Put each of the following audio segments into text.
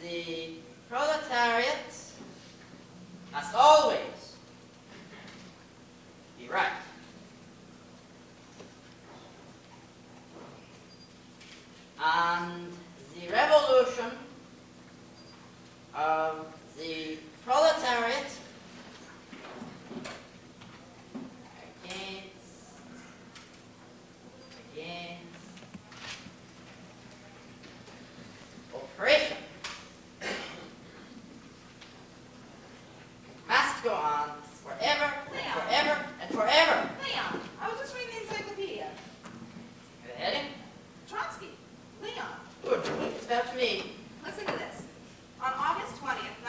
the proletariat must always be right. And the revolution of the proletariat against oppression must go on forever, and forever, and forever. Leon, I was just reading the encyclopedia. The heading? Trotsky. Leon, Good. It's about me. listen to this. On August 20th,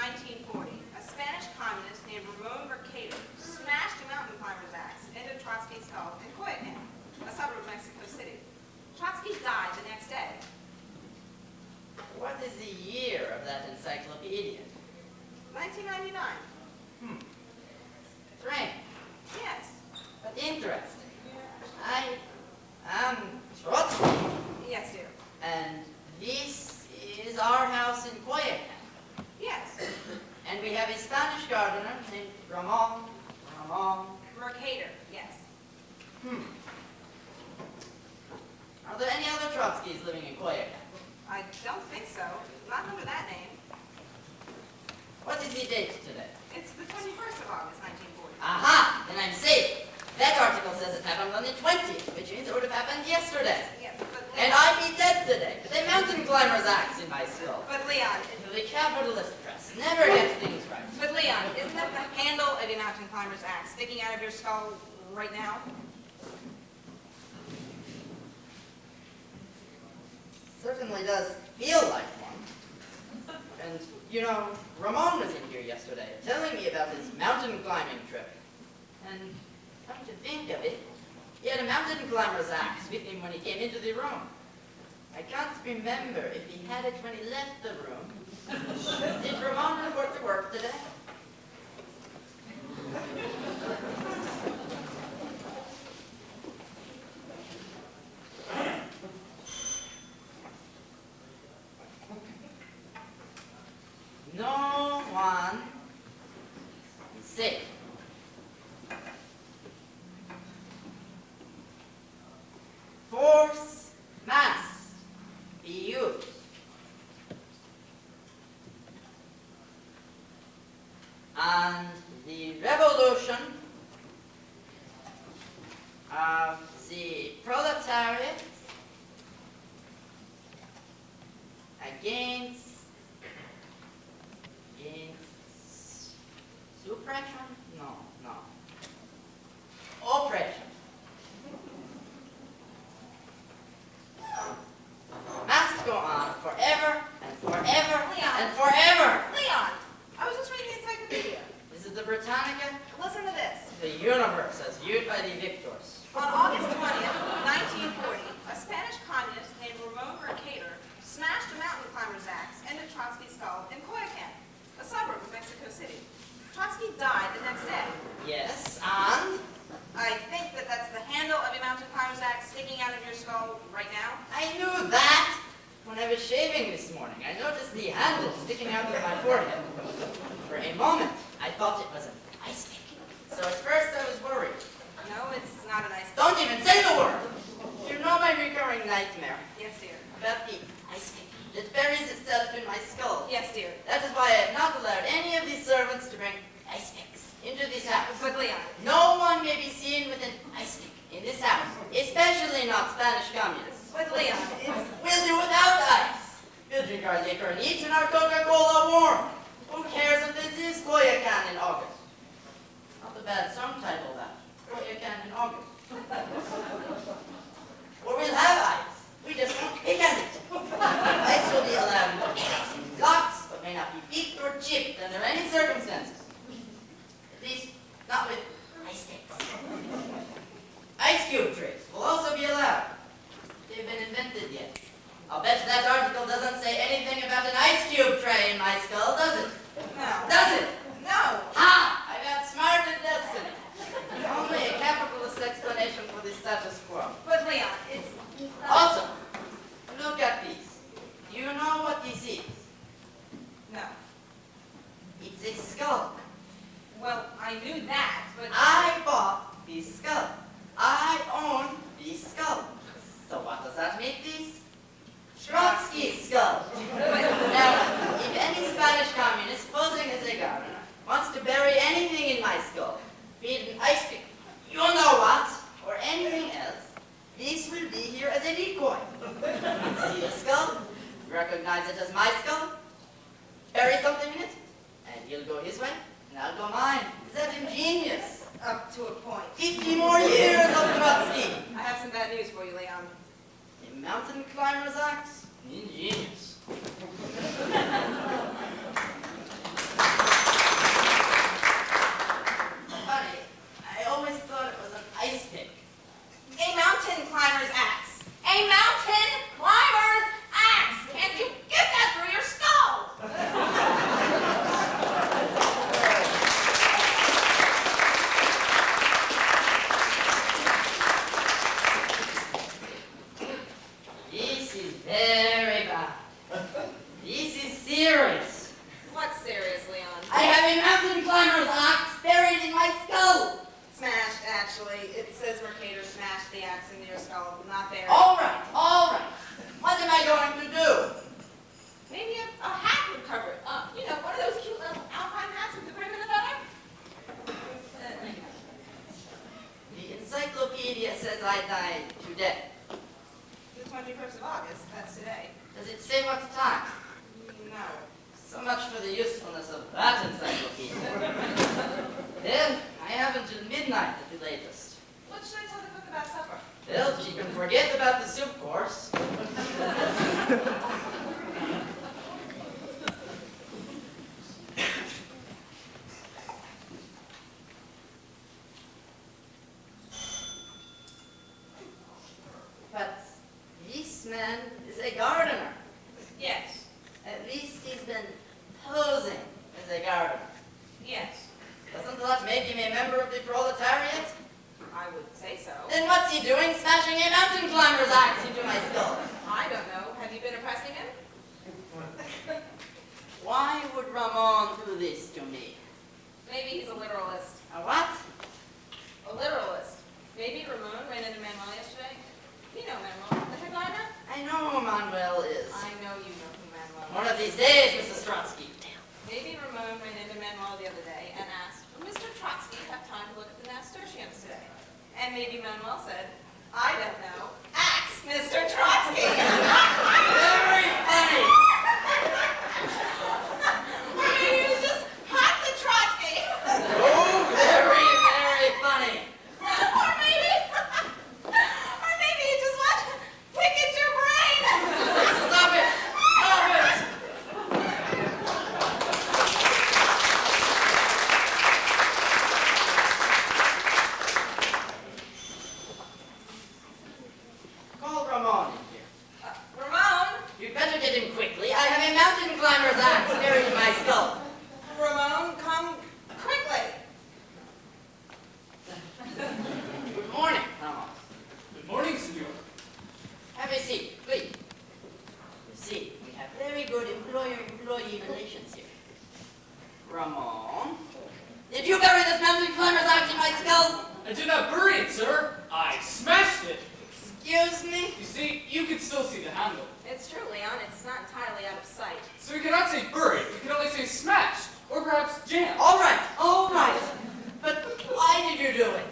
1940, a Spanish communist named Ramon Mercader smashed a mountain climber's axe into Trotsky's skull in Coyoacán, a suburb of Mexico City. Trotsky died the next day. What is the year of that encyclopedia? 1999. Strange, Yes. but interesting. I am Trotsky, Yes, dear. and this is our house in Coyoacán. Yes. And we have a Spanish gardener named Ramon. Mercader. Yes. Are there any other Trotskys living in Coyoacán? I don't think so. Not under that name. What is the date today? It's the 21st of August, 1940. Aha! Then I'm safe. That article says it happened on the 20th, which means it would have happened yesterday. Yes, but And Leon. I'd be dead today, with a mountain climber's axe in my skull. But Leon, The capitalist press never gets things right. But Leon, isn't that the handle of a mountain climber's axe sticking out of your skull right now? Certainly does feel like one. And, you know, Ramon was in here yesterday telling me about his mountain climbing trip. And come to think of it, he had a mountain climber's axe with him when he came into the room. I can't remember if he had it when he left the room. Did Ramon report to work today? No one is safe. Force must be used. And the revolution of the proletariat against suppression? No. Oppression. Must go on forever and forever Leon. and forever. Leon, I was just reading the encyclopedia. Is it the Britannica? Listen to this. The universe as viewed by the victors. On August 20th, 1940, a Spanish communist named Ramon Mercader smashed a mountain climber's axe into Trotsky's skull in Coyoacán, a suburb of Mexico City. Trotsky died the next day. Yes, and I think that that's the handle of a mountain climber's axe sticking out of your skull right now. I knew that when I was shaving this morning. I noticed the handle sticking out of my forehead. For a moment, I thought it was an ice pick. So at first I was worried. No, it's not an ice. Don't even say the word! You know my recurring nightmare Yes, dear. about the ice pick that buries itself in my skull. Yes, dear. That is why I have not allowed any of these servants to bring ice picks into this house. But Leon, No one may be seen with an ice pick in this house, especially not Spanish communists. but Leon, it's... We'll do without ice. We'll drink our liquor neat and our Coca-Cola warm. Who cares if this is Coyoacán in August? Not a bad song title, that. Coyoacán in August. Or we'll have ice. We just won't pick at it. Ice will be allowed in blocks, but may not be peaked or chipped under any circumstances. At least, not with ice picks. Ice cube trays will also be allowed. They've been invented yet. I'll bet that article doesn't say anything about an ice cube tray in my skull, does it? No. Does it? No. Ha! I've outsmarted destiny. Only a capitalist explanation for the status quo. But Leon, it's... Also, look at these. Do you know what this is? is a skull. Well, I knew that, but... I bought the skull. I own the skull. So what does that make this? Trotsky's skull. Now, if any Spanish communist posing as a gardener wants to bury anything in my skull, be it an ice pick, you know what, or anything else, this will be here as a decoy. See the skull? Recognize it as my skull? Bury something in it, and he'll go his way, and I'll go mine. Is that ingenious? Up to a point. 50 more years of Trotsky. I have some bad news for you, Leon. A mountain climber's axe? Ingenious. Funny, I always thought it was an ice pick. A mountain climber's axe. A mountain climber's axe. Can't you get that through your skull? This is very bad. This is serious. What's serious, Leon? I have a mountain climber's axe buried in my skull. Smashed, actually. It says Mercator smashed the axe into your skull, not buried. All right, all right. What am I going to do? Maybe a hat would cover it. You know, one of those cute little alpine hats with the brim and the feather. The encyclopedia says I died today. The 21st of August, that's today. Does it say what time? No. So much for the usefulness of that encyclopedia. Well, I have until midnight at the latest. What should I tell the cook about supper? Well, she can forget about the soup course. But this man is a gardener. Yes. At least he's been posing as a gardener. Yes. Doesn't that make him a member of the proletariat? I would say so. Then what's he doing smashing a mountain climber's axe into my skull? I don't know. Have you been oppressing him? Why would Ramon do this to me? Maybe he's a literalist. A what? A literalist. Maybe Ramon ran into Manuel yesterday. You know Manuel, the headliner? I know who Manuel is. I know you know who Manuel is. One of these days, Mrs. Trotsky. Maybe Ramon ran into Manuel the other day and asked, "Will Mr. Trotsky have time to look at the nasturtiums today?" And maybe Manuel said, "I don't know. Axe Mr. Trotsky." Very funny. Or maybe he was just hot to Trotsky. Oh, very, very funny. Or maybe he just wants to pick at your brain. Stop it. Stop it. Call Ramon in here. Ramon? You'd better get him quickly. I have a mountain climber's axe buried in my skull. Ramon, come quickly. Good morning, Ramon. Good morning, senor. Have a seat, please. You see, we have very good employer-employee relations here. Ramon, did you bury this mountain climber's axe in my skull? I did not bury it, sir. I smashed it. Excuse me? You see, you can still see the handle. It's true, Leon. It's not entirely out of sight. So we cannot say buried. We can only say smashed. Or perhaps jammed. All right, all right. But why did you do it?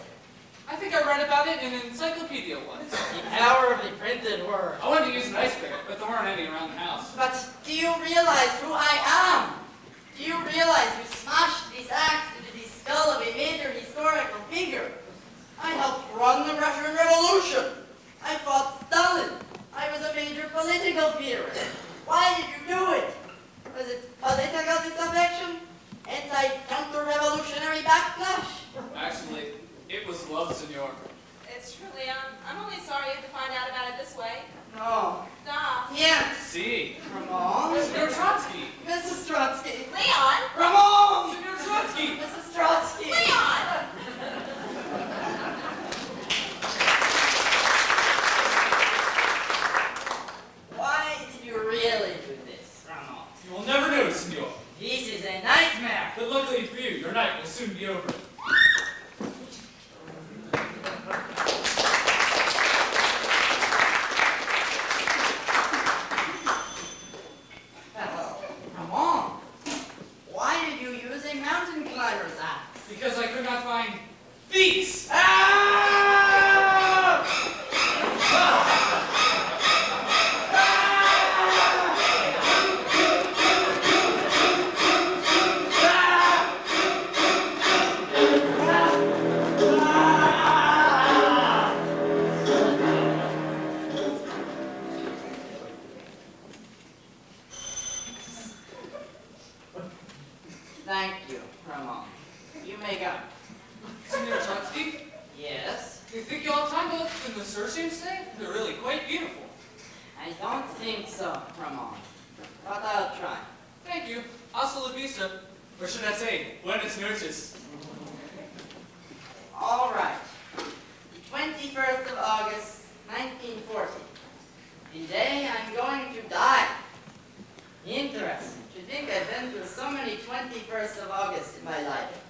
I think I read about it in an encyclopedia once. The power of the printed word. I wanted to use an ice pick, but there weren't any around the house. But do you realize who I am? Do you realize you smashed this axe into the skull of a major historical figure? I helped run the Russian Revolution. I fought Stalin. I was a major political theorist. Why did you do it? Was it political disaffection? Anti-counter-revolutionary backlash? Actually, it was love, senor. It's true, Leon. I'm only sorry you had to find out about it this way. No. Duh. Yes. See. Ramon? Senor Trotsky. Mrs. Trotsky. Leon! Ramon! Senor Trotsky. Mrs. Trotsky. Leon! Why did you really do this, Ramon? soon be over. Come on. Why did you use a mountain climber's axe? Because I could not find these. Thank you, Ramon. You may go. Senor Trotsky, Yes? do you think you'll have time to look in the Thespians today? They're really quite beautiful. I don't think so, Ramon. But I'll try. Thank you. Hasta la vista. Or should I say, buenas noches. All right. The 21st of August, 1940. The day I'm going to die. Interesting. To think I've been through so many 21st of August in my life.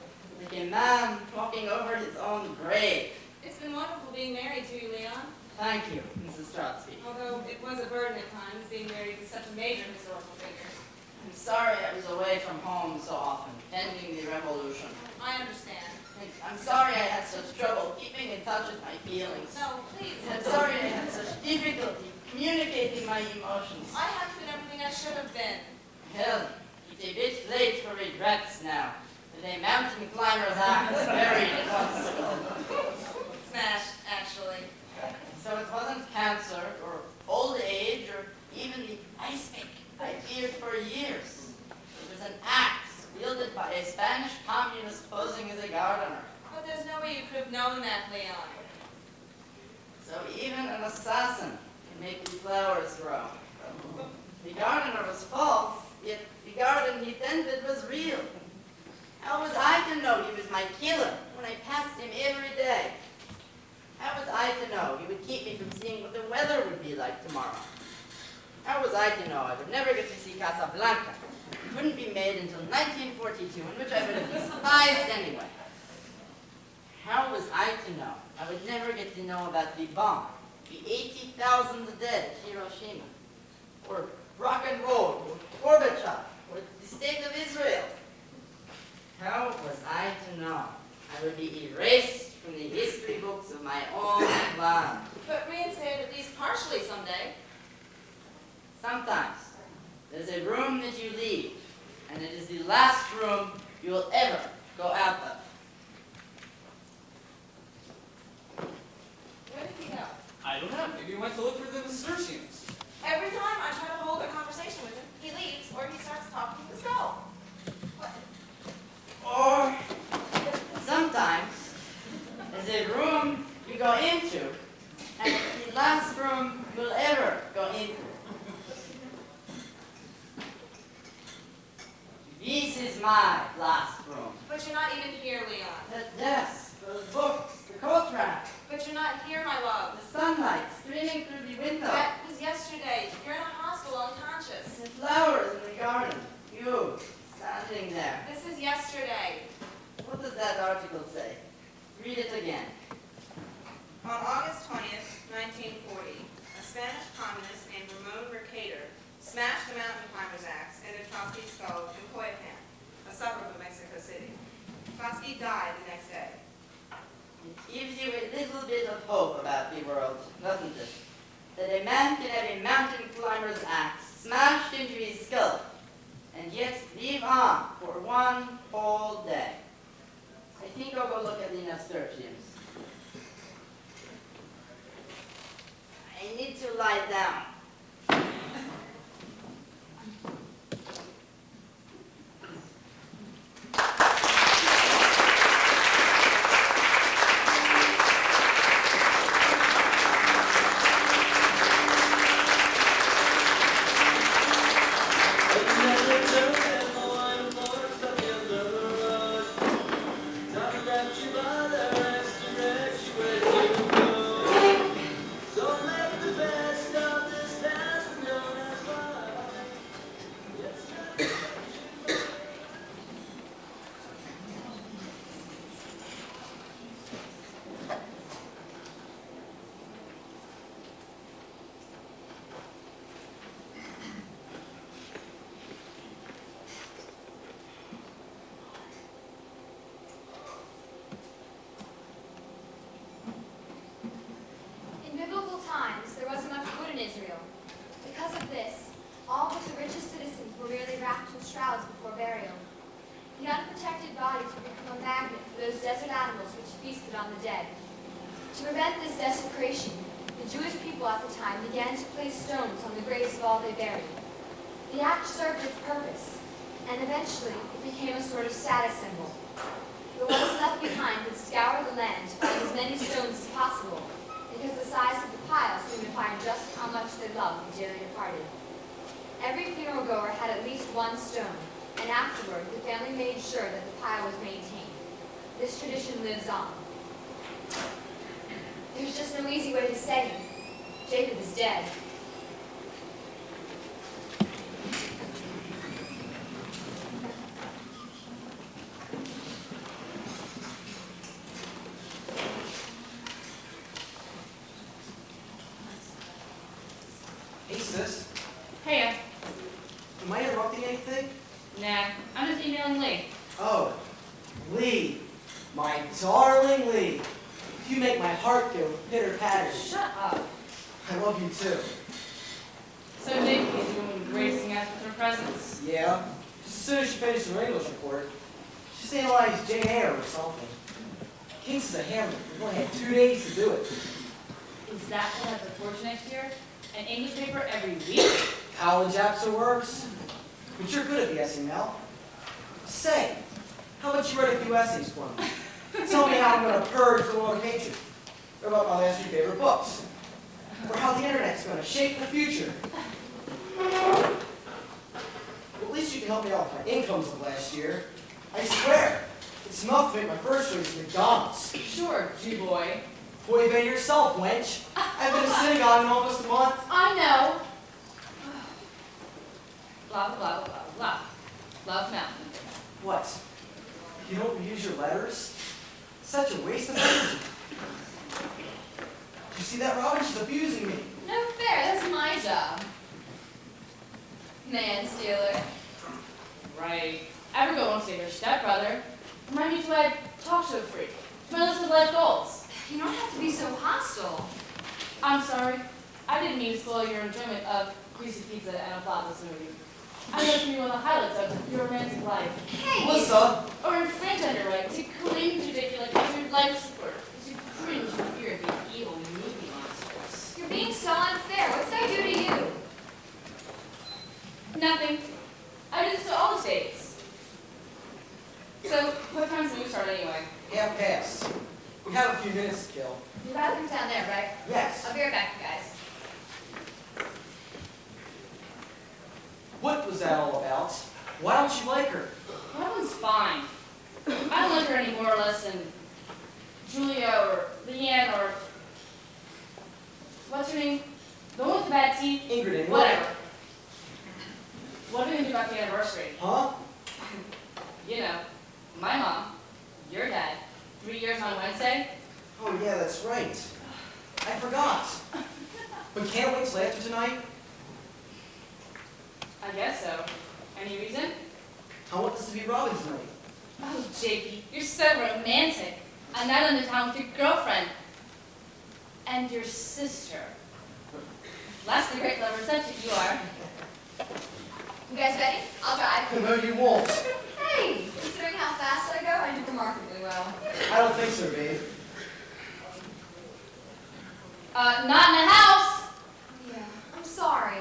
Like a man walking over his own grave. It's been wonderful being married to you, Leon. Thank you, Mrs. Trotsky. Although it was a burden at times, being married to such a major historical figure. I'm sorry I was away from home so often, pending the revolution. I understand. And I'm sorry I had such trouble keeping in touch with my feelings. No, please. I'm sorry I had such difficulty communicating my emotions. I haven't been everything I should have been. Hell, it's a bit late for regrets now. With a mountain climber's axe buried in one's skull. Smashed, actually. So it wasn't cancer, or old age, or even the ice pick I feared for years. It was an axe wielded by a Spanish communist posing as a gardener. But there's no way you could have known that, Leon. So even an assassin can make the flowers grow. The gardener was false, yet the garden he tended was real. How was I to know he was my killer when I passed him every day? How was I to know he would keep me from seeing what the weather would be like tomorrow? How was I to know I would never get to see Casablanca? It wouldn't be made until 1942, in which I would have despised anyway. How was I to know I would never get to know about the bomb, the 80,000 dead at Hiroshima, or rock and roll, or Gorbachev, or the state of Israel? How was I to know I would be erased from the history books of my own land? But reinstated at least partially someday. Sometimes there's a room that you leave, and it is the last room you will ever go out of. Where did he go? I don't know. Maybe you went to look for the Thespians. Every time I try to hold a conversation with him, he leaves or he starts talking to the skull. What? Or sometimes there's a room you go into, and it's the last room you'll ever go into. This is my last room. But you're not even here, Leon. The desk, those books, the coat rack, But you're not here, my love. the sunlight streaming through the window, That was yesterday. You're in a hospital unconscious. the flowers in the garden, you standing there. This is yesterday. What does that article say? Read it again. On August 20th, 1940, a Spanish communist named Ramon Mercader smashed a mountain climber's axe into Trotsky's skull in Coyoacán, a suburb of Mexico City. Trotsky died the next day. It gives you a little bit of hope about the world, doesn't it? That a man can have a mountain climber's axe smashed into his skull, and yet live on for one whole day. I think I'll go look at the nasturtiums. I need to lie down. Don't let the best of the shrouds before burial. The unprotected bodies would become a magnet for those desert animals which feasted on the dead. To prevent this desecration, the Jewish people at the time began to place stones on the graves of all they buried. The act served its purpose, and eventually it became a sort of status symbol. The ones left behind would scour the land to find as many stones as possible, because the size of the pile signified just how much they loved the dearly departed. Every funeral goer had at least one stone, and afterward the family made sure that the pile was maintained. This tradition lives on. There's just no easy way to say it. Jacob is dead. Hey, sis. Hey, Am I interrupting anything? nah, I'm just emailing Lee. Oh, Lee. My darling Lee. You make my heart go pitter-patter. Shut up. I love you too. So Nikki is the woman gracing us with her presence. Yeah? Just as soon as she finished her English report, she's analyzed Jane Eyre or something. King's is a hammer. We've only had 2 days to do it. Is that what has the fortune next year? An English paper every week? College apps or worse. But you're good at the essay, Mel. Say, how about you write a few essays for me? Tell me how I'm going to purge the world of hatred. Or about my last 3 favorite books. Or how the internet's going to shape the future. Well, at least you can help me out with my incomes of last year. I swear, it's enough to make my first choice McDonald's. Sure, G-boy. Boy, bet yourself, wench. I've been to synagogue in almost a month. I know. Blah, blah, blah, blah, blah. Love Mountain. What? You don't reuse your letters? Such a waste of energy. You see that, Robin? She's abusing me. No fair, that's my job. Man stealer. Right. Everyone wants to be her stepbrother. Remind me to add talk show freak to my list of life goals. You don't have to be so hostile. I'm sorry. I didn't mean to spoil your enjoyment of greasy pizza and a plot movie. I know to be one of the highlights of your romantic life. Hey! Melissa! Or in French underwrite, to cling to Dick like your life support, to cringe in fear of the evil movie monsters. You're being so unfair. What did I do to you? Nothing. I do this to all the states. So, what time's the movie start anyway? Half past. We have a few minutes to kill. The bathroom's down there, right? Yes. I'll be right back, you guys. What was that all about? Why don't you like her? That one's fine. I don't like her any more or less than Julia or Leanne or what's her name? The one with the bad teeth? Ingrid and Whatever. What are we gonna do about the anniversary? Huh? You know, my mom, your dad, 3 years on Wednesday. Oh, yeah, that's right. I forgot. But can't wait till after tonight? I guess so. Any reason? I want this to be Robin's night. Oh, Jakey, you're so romantic. A night on the town with your girlfriend. And your sister. That's the great lover that you are. You guys ready? I'll drive. No, you won't. Hey! Considering how fast I go, I did remarkably well. I don't think so, babe. Not in the house! Yeah, I'm sorry.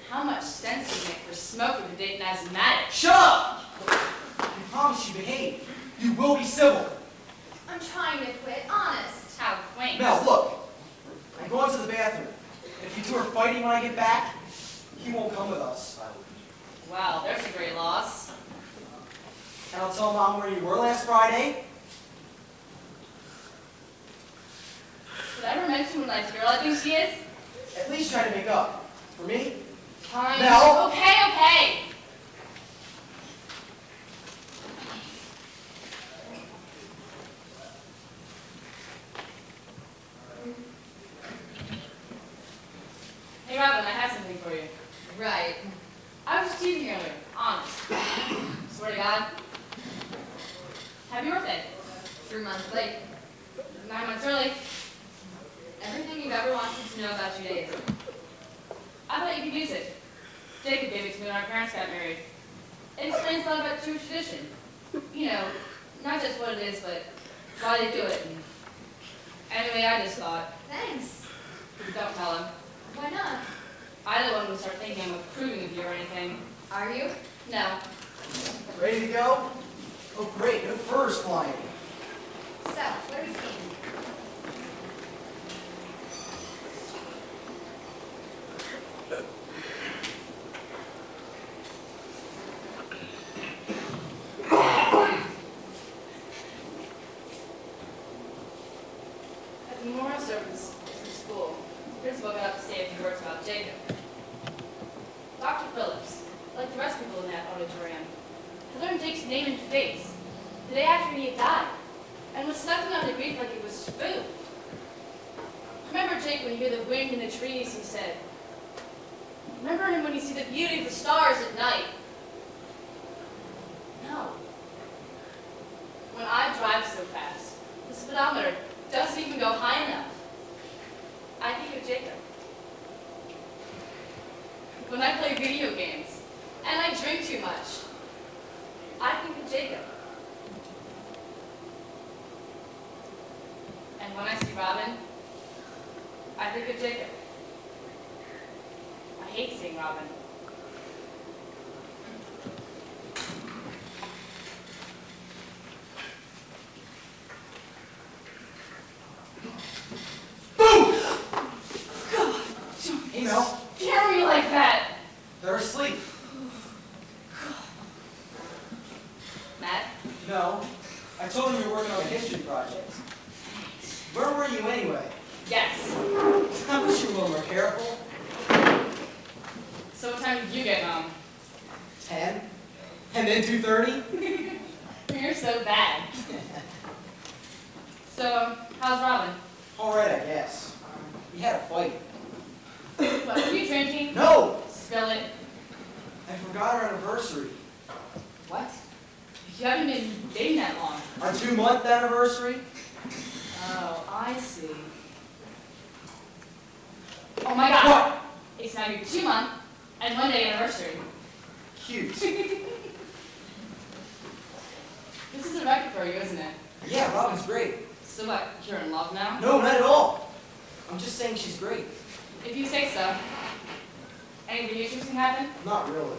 How much sense would it make for smoking to date an asthmatic? Shut up! You promise you behave. You will be civil. I'm trying to quit, honest. How quaint. Mel, look. I'm going to the bathroom. If you two are fighting when I get back, he won't come with us. Wow, there's a great loss. And I'll tell Mom where you were last Friday. Did I ever mention what a nice girl I think she is? At least try to make up. For me? Fine. Mel? Okay. Hey Robin, I have something for you. Right. I was just teasing you earlier, honest. Swear to God. Happy birthday. 3 months late. 9 months early. Everything you've ever wanted to know about Judaism. I thought you could use it. Jacob gave it to me when our parents got married. It's always thought about true tradition. You know, not just what it is, but why they do it. And anyway, I just thought, Thanks. don't tell him. Why not? I don't want him to start thinking I'm approving of you or anything. Are you? No. Ready to go? Oh, great, no furs flying. So, what are we seeing? At the memorial service from school, the principal got up to say a few words about Jacob. Dr. Phillips, like the rest of people in that auditorium, had learned Jake's name and face the day after he had died, and was sucking on the grief like it was food. Remember Jake when you hear the wind in the trees, he said. Remember him when you see the beauty of the stars at night. No. When I drive so fast, the speedometer doesn't even go high enough. I think of Jacob. When I play video games and I drink too much, I think of Jacob. And when I see Robin, I think of Jacob. I hate seeing Robin. Hey, Mel, Scare me like that! they're asleep. Matt? No, I told them you were working on a history project. Where were you anyway? Yes. I wish you were a little more careful. So what time did you get home? 10, and then 2:30. You're so bad. So, how's Robin? All right, I guess. We had a fight. What, were you drinking? No, Spill it. I forgot our anniversary. What? You haven't been dating that long. Our 2-month anniversary. Oh, I see. Oh my God. What? It's now your 2-month and 1-day anniversary. Cute. This is a record for you, isn't it? Yeah, Robin's great. So what, you're in love now? No, not at all. I'm just saying she's great. If you say so. Anything interesting happen? Not really.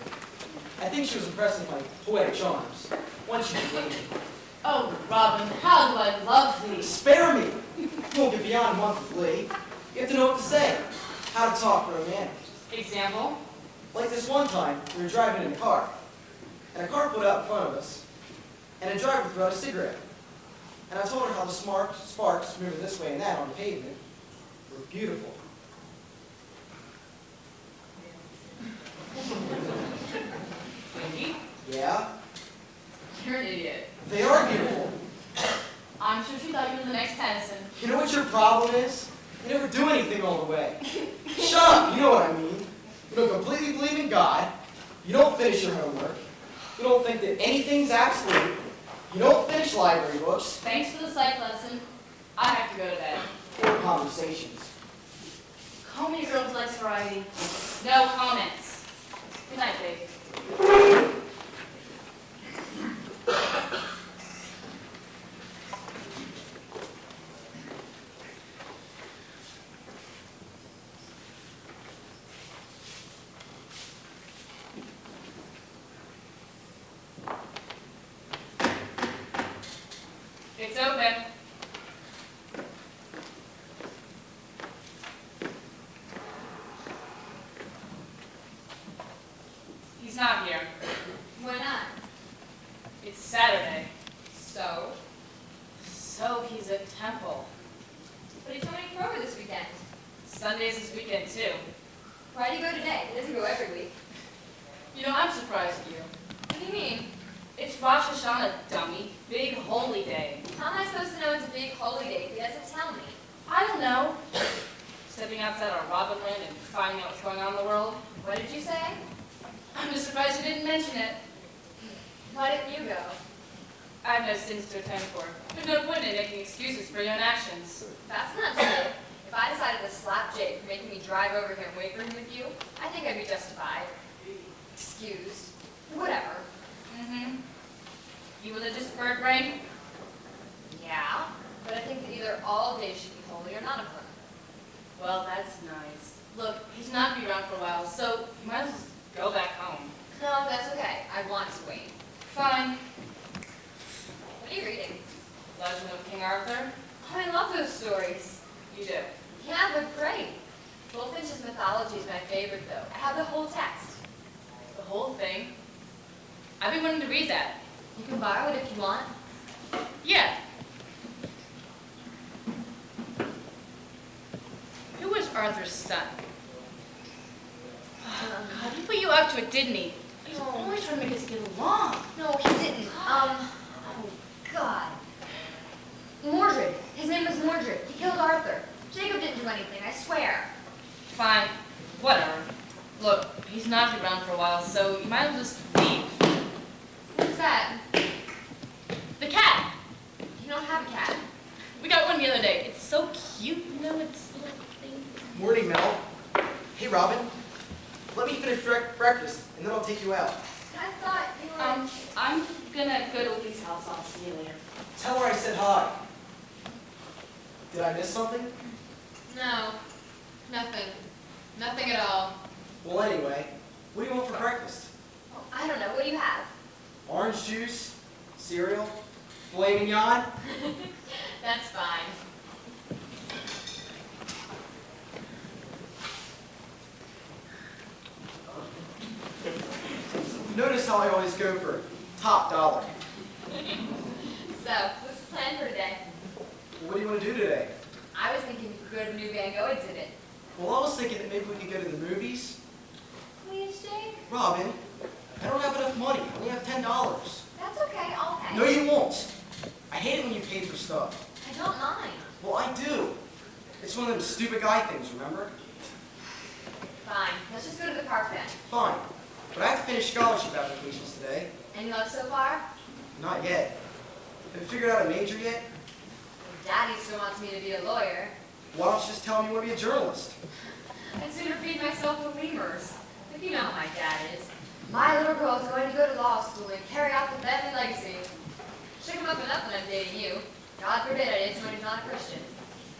I think she was impressed with my poetic charms. Once you began. Oh, Robin, how do I love thee? Spare me! You won't get beyond a month with Lee. You have to know what to say. How to talk romantic. Example? Like this one time, we were driving in a car. And a car pulled out in front of us. And a driver threw out a cigarette. And I told her how the sparks moving this way and that on the pavement were beautiful. Winky? Yeah, You're an idiot. they are beautiful. I'm sure she thought you were the next Tennyson. You know what your problem is? You never do anything all the way. Shut up, you know what I mean. You don't completely believe in God. You don't finish your homework. You don't think that anything's absolute. You don't finish library books Thanks for the psych lesson. I have to go to bed. or conversations. Call me a girl who likes variety. No comments. Good night, babe. It's open. He's not here. Why not? It's Saturday. So? So he's at temple. But he told me to come over this weekend. Sunday's this weekend too. Why do you go today? He doesn't go every week. You know, I'm surprised at you. What do you mean? It's Rosh Hashanah, dummy. Big holy day. How am I supposed to know it's a big holy day if he doesn't tell me? I don't know. Stepping outside our Robin land and finding out what's going on in the world. What did you say? I'm just surprised you didn't mention it. Why didn't you go? I have no sins to atone for. There's no point in making excuses for your own actions. That's not true. If I decided to slap Jake for making me drive over here and wait for him with you, I think I'd be justified. Excused. Whatever. Mm-hmm. Well, that's nice. Look, he's not be around for a while, so you might as well go back home. No, that's okay. I want to wait. Fine. What are you reading? Legend of King Arthur? Oh, I love those stories. You do. Yeah, they're great. Bullfinch's mythology is my favorite, though. I have the whole text. The whole thing? I've been wanting to read that. You can borrow it if you want. Yeah. Who was Arthur's son? God, he put you up to it, didn't he? He was always trying to make us get along. No, he didn't. Oh, God. Mordred. His name was Mordred. He killed Arthur. Jacob didn't do anything, I swear. Fine. Whatever. Look, he's not around for a while, so you might as well just leave. Who's that? The cat. You don't have a cat. We got one the other day. It's so cute, you know, it's a little thing. Morning, Mel. Hey, Robin. Let me finish breakfast, and then I'll take you out. I thought you were... I'm gonna go to Lee's house. I'll see you later. Tell her I said hi. Did I miss something? No. Nothing. Nothing at all. Well, anyway, what do you want for breakfast? Oh, I don't know. What do you have? Orange juice, cereal, filet mignon? That's fine. Notice how I always go for top dollar. So, what's the plan for today? What do you want to do today? I was thinking we could go to the new Van Gogh exhibit. Well, I was thinking that maybe we could go to the movies. Please, Jake? Robin, I don't have enough money. I only have $10. That's okay. I'll pay. No, you won't. I hate it when you pay for stuff. I don't mind. Well, I do. It's one of them stupid guy things, remember? Fine. Let's just go to the park then. Fine. But I have to finish scholarship applications today. Any luck so far? Not yet. Have you figured out a major yet? Daddy still wants me to be a lawyer. Why don't you just tell me you want to be a journalist? I'd sooner feed myself with lemurs. If you know how my dad is. My little girl is going to go to law school and carry out the family legacy. Shook him up enough when I'm dating you. God forbid I date someone who's not a Christian.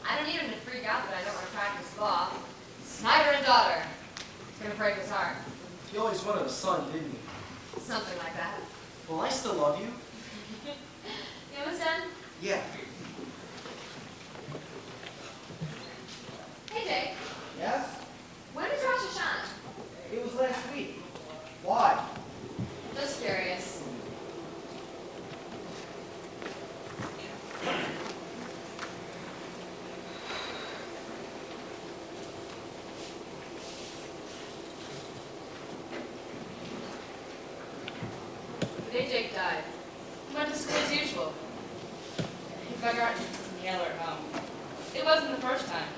I don't need him to freak out that I don't want to practice law. Snyder and daughter. It's going to break his heart. You always wanted a son, didn't you? Something like that. Well, I still love you. You almost done? Yeah. Hey, Jake. Yes? When was Rosh Hashanah? It was last week. Why? Just curious. The day Jake died, he went to school as usual. He forgot his inhaler at home. It wasn't the first time.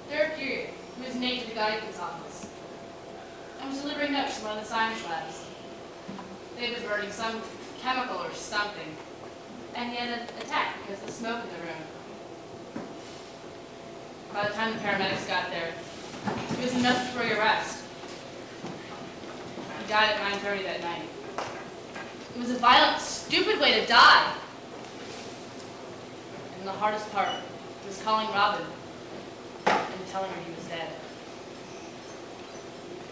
Third period, he was named to the guidance office. I was delivering notes to one of the science labs. They were burning some chemical or something, and he had an attack because of the smoke in the room. By the time the paramedics got there, he was in respiratory arrest. He died at 9:30 that night. It was a violent, stupid way to die. And the hardest part was calling Robin and telling her he was dead.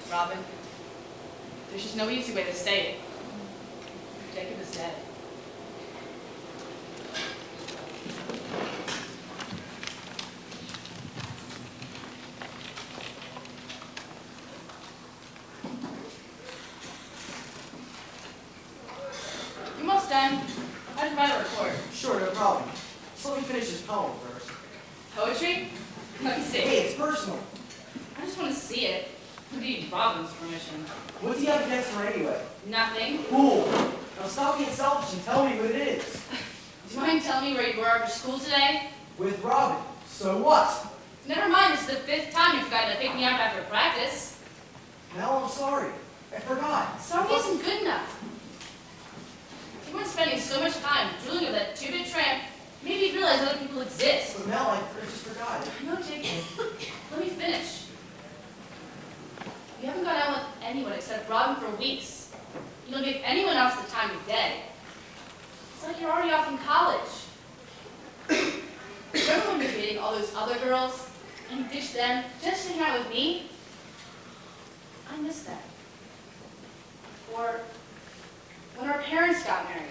Robin, there's just no easy way to say it. Jacob is dead. You must end. I just write a report. Sure, no problem. Just let me finish this poem first. Poetry? Let me see. Hey, it's personal. I just want to see it. I need Robin's permission. What do you have against her anyway? Nothing. Cool. Now stop being selfish and tell me what it is. Do you mind telling me where you were after school today? With Robin. So what? Never mind, this is the 5th time you've forgotten to pick me up after practice. Mel, I'm sorry. I forgot. Sorry isn't good enough. If you weren't spending so much time drooling with that 2-bit tramp, maybe you'd realize other people exist. But Mel, I just forgot. No, Jacob. Let me finish. You haven't gone out with anyone except Robin for weeks. You don't give anyone else the time of day. It's like you're already off in college. Remember when you were dating all those other girls and you ditched them just to hang out with me? I miss that. Or when our parents got married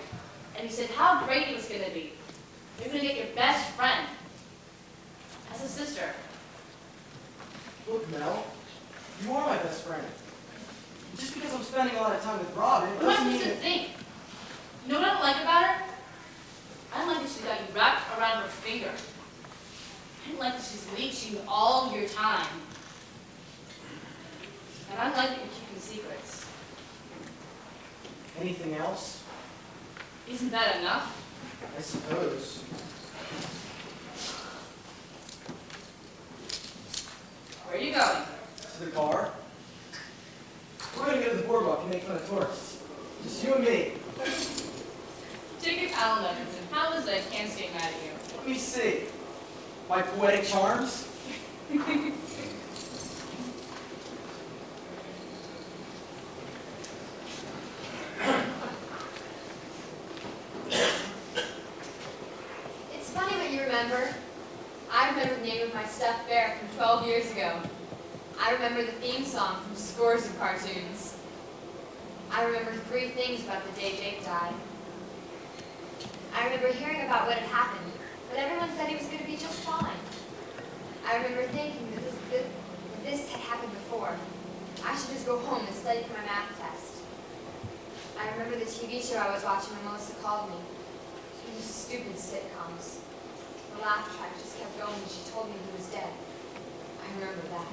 and you said how great it was going to be. You're going to get your best friend as a sister. Look, Mel, you are my best friend. Just because I'm spending a lot of time with Robin, it What am I doesn't mean supposed to that... think? You know what I don't like about her? I don't like that she's got you wrapped around her finger. I don't like that she's leeching all your time. And I don't like that you're keeping secrets. Anything else? Isn't that enough? I suppose. Where are you going? To the car. We're gonna go to the boardwalk and make fun of tourists. Just you and me. Jacob Allen Levinson, how is it I can't stay mad at you? Let me see. My poetic charms? It's funny what you remember. I remember the name of my stuffed bear from 12 years ago. I remember the theme song from scores of cartoons. I remember 3 things about the day Jake died. I remember hearing about what had happened, but everyone said he was going to be just fine. I remember thinking that this had happened before. I should just go home and study for my math test. I remember the TV show I was watching when Melissa called me. Those stupid sitcoms. The laugh track just kept going and she told me he was dead. I remember that.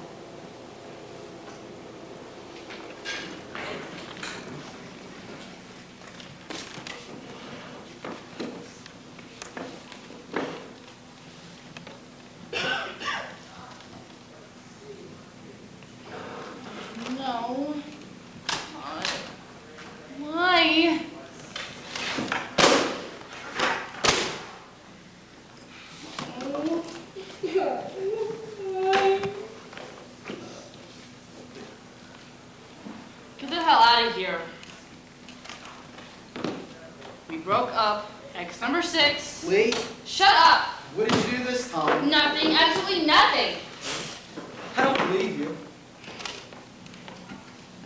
No. God. Why? Get the hell out of here. We broke up. Ex number 6. Lee, Shut up! what did you do this time? Nothing, absolutely nothing. I don't believe you.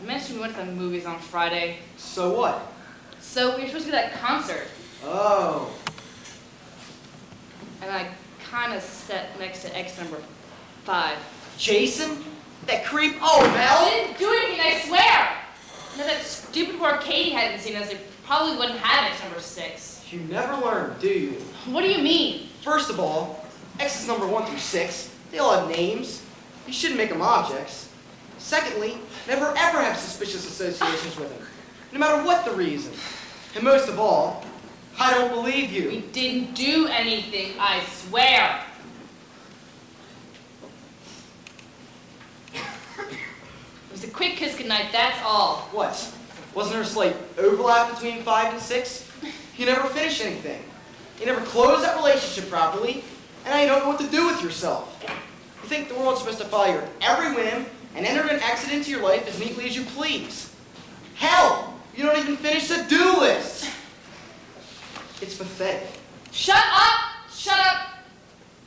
I mentioned we went to the movies on Friday. So what? So we were supposed to go to that concert. Oh. And I kind of sat next to ex number 5. Jason? That creep? Oh, I Mel? didn't do anything, I swear! Now that stupid poor Katie hadn't seen us, they probably wouldn't have ex number 6. You never learn, do you? What do you mean? First of all, X's number 1 through 6, they all have names. You shouldn't make them objects. Secondly, never ever have suspicious associations with them, no matter what the reason. And most of all, I don't believe you. We didn't do anything, I swear. It was a quick kiss goodnight, that's all. What? Wasn't there a slight overlap between 5 and 6? You never finish anything. You never close that relationship properly, and now you don't know what to do with yourself. You think the world's supposed to follow your every whim and enter and exit into your life as neatly as you please. Hell, you don't even finish the do list. It's pathetic. Shut up! Shut up!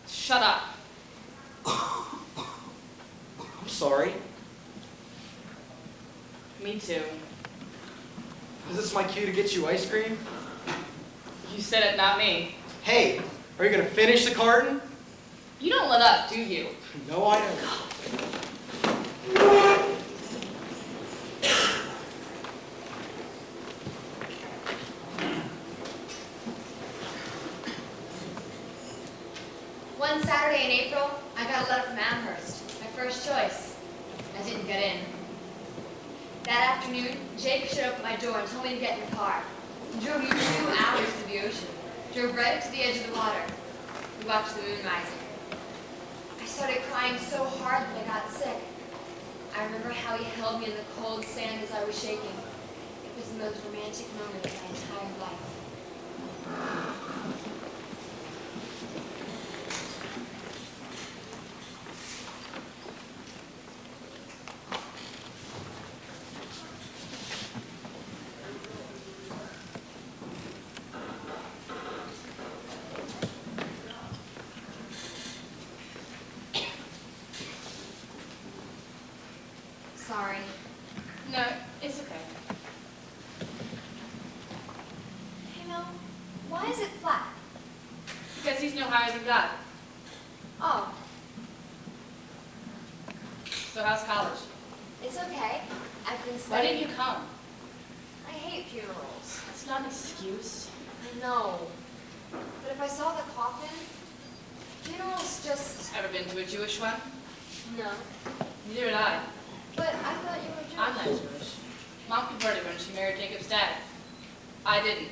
Shut up. I'm sorry. Me too. Is this my cue to get you ice cream? You said it, not me. Hey, are you going to finish the carton? You don't let up, do you? No, I don't. One Saturday in April, I got a letter from Amherst, my first choice. I didn't get in. That afternoon, Jake showed up at my door and told me to get in the car. He drove me 2 hours to the ocean, drove right up to the edge of the water. We watched the moon rising. I started crying so hard that I got sick. I remember how he held me in the cold sand as I was shaking. It was the most romantic moment of my entire life. you got. Oh, So how's college? it's okay. I've been Why studying. didn't you come? I hate funerals. That's not an excuse. I know. But if I saw the coffin, funerals just... Ever been to a Jewish one? No. Neither had I. But I thought you were Jewish. I'm not Jewish. Mom converted when she married Jacob's dad. I didn't.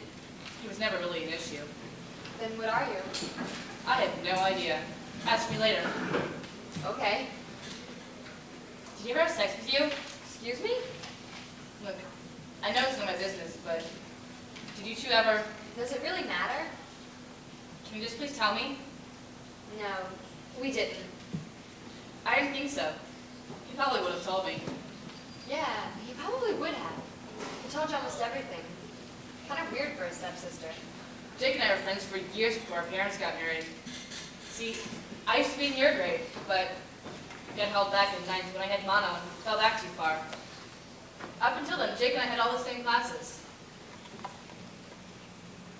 He was never really an issue. Then what are you? I had no idea. Ask me later. Okay. Did he ever have sex with you? Excuse me? Look, I know it's not my business, but did you two ever... Does it really matter? Can you just please tell me? No, we didn't. I didn't think so. He probably would have told me. Yeah, he probably would have. He told you almost everything. Kind of weird for a stepsister. Jake and I were friends for years before our parents got married. See, I used to be in your grade, but got held back in ninth when I had mono and fell back too far. Up until then, Jake and I had all the same classes.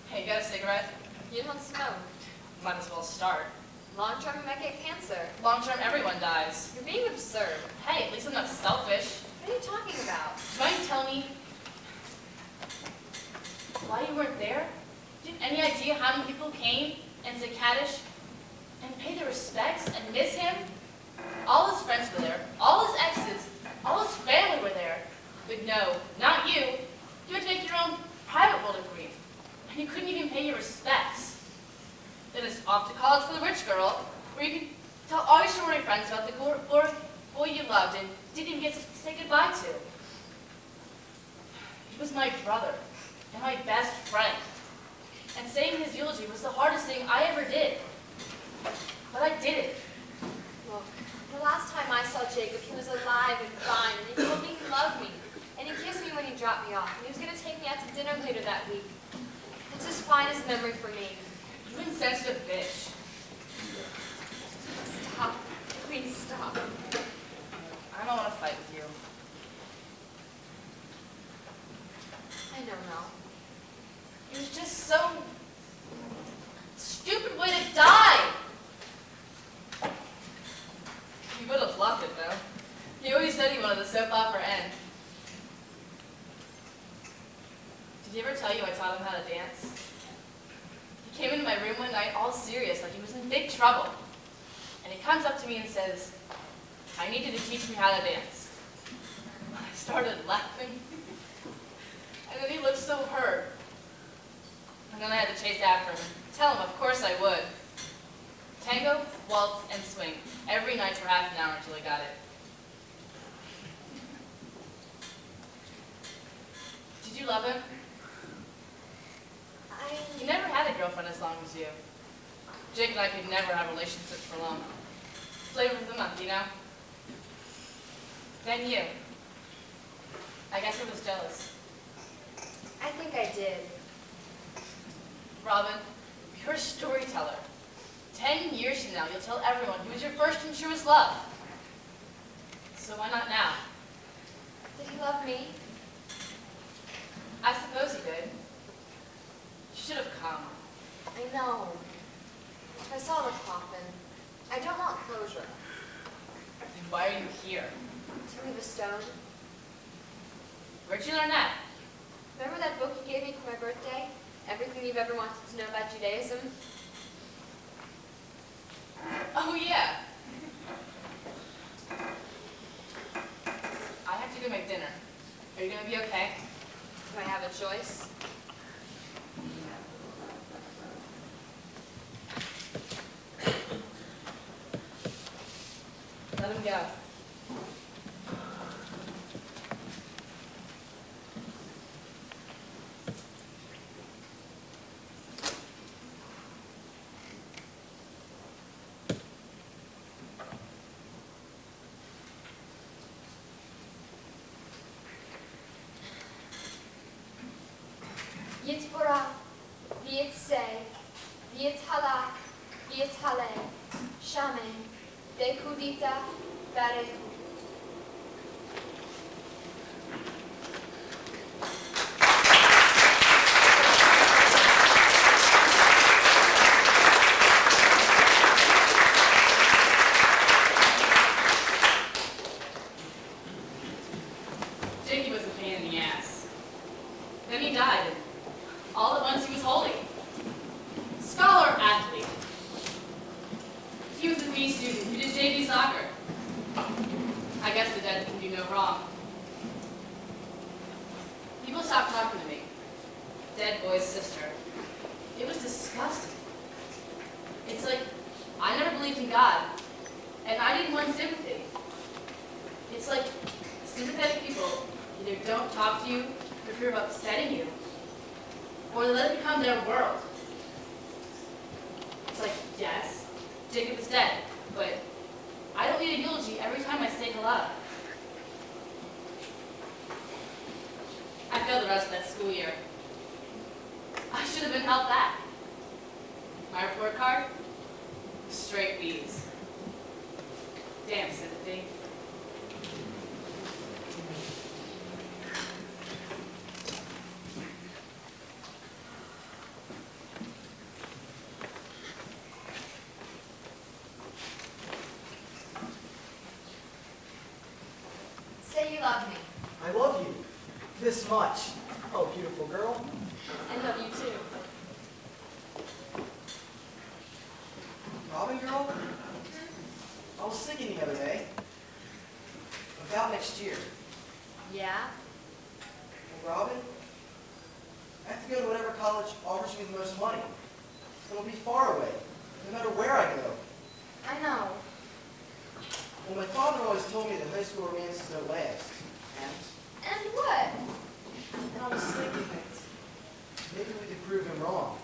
Hey, you got a cigarette? You don't smoke. Might as well start. Long term, you might get cancer. Long term, everyone dies. You're being absurd. Hey, at least I'm not selfish. What are you talking about? Do you mind telling me why you weren't there? Do you have any idea how many people came and said Kaddish and paid their respects and miss him? All his friends were there, all his exes, all his family were there. But no, not you. You had to make your own private world of grief. And you couldn't even pay your respects. Then it's off to college for the rich girl, where you can tell all your sorority friends about the boy you loved and didn't even get to say goodbye to. He was my brother and my best friend. And saying his eulogy was the hardest thing I ever did. But I did it. Look, the last time I saw Jacob, he was alive and fine, and he told me he loved me. And he kissed me when he dropped me off, and he was going to take me out to dinner later that week. It's as fine as a memory for me. You insensitive bitch. Stop. Please stop. I don't want to fight with you. I know, Mel. It was just so stupid way to die. He would have loved it though. He always said he wanted the soap opera end. Did he ever tell you I taught him how to dance? He came into my room one night all serious, like he was in big trouble. And he comes up to me and says, I need you to teach me how to dance. I started laughing. And then he looked so hurt. And then I had to chase after him. Tell him, of course I would. Tango, waltz, and swing. Every night for half an hour until he got it. Did you love him? He never had a girlfriend as long as you. Jake and I could never have relationships for long. Flavor of the month, you know? Then you. I guess I was jealous. I think I did. Robin, you're a storyteller. 10 years from now, you'll tell everyone he was your first and truest love. So why not now? Did he love me? I suppose he did. You should have come. I know. I saw the coffin. I don't want closure. Then why are you here? To leave a stone. Where'd you learn that? Remember that book you gave me for my birthday? Everything you've ever wanted to know about Judaism? Oh, yeah. I have to go make dinner. Are you going to be okay? Do I have a choice? Let him go. Yitbora, Yitzse, Yithala, Yithale, Shame, Dekudita, Barehu. Then he died, and all at once he was holy. Scholar athlete. He was a B student who did JV soccer. I guess the dead can do no wrong. People stopped talking to me. Dead boy's sister. It was disgusting. It's like I never believed in God, and I didn't want sympathy. It's like sympathetic people either don't talk to you for fear of upsetting you, or they let it become their world. It's like, yes, Jacob is dead, but I don't need a eulogy every time I say hello. I failed the rest of that school year. I should have been held back. My report card? Straight B's. Damn sympathy. Say you love me. I love you. This much. Oh, beautiful girl. I love you too. Robin girl? I was thinking the other day about next year. Yeah? Well, Robin, I have to go to whatever college offers me the most money. It'll be far away, no matter where I go. I know. Well, my father always told me that high school romances don't last. And what? And I was thinking that maybe we could prove him wrong.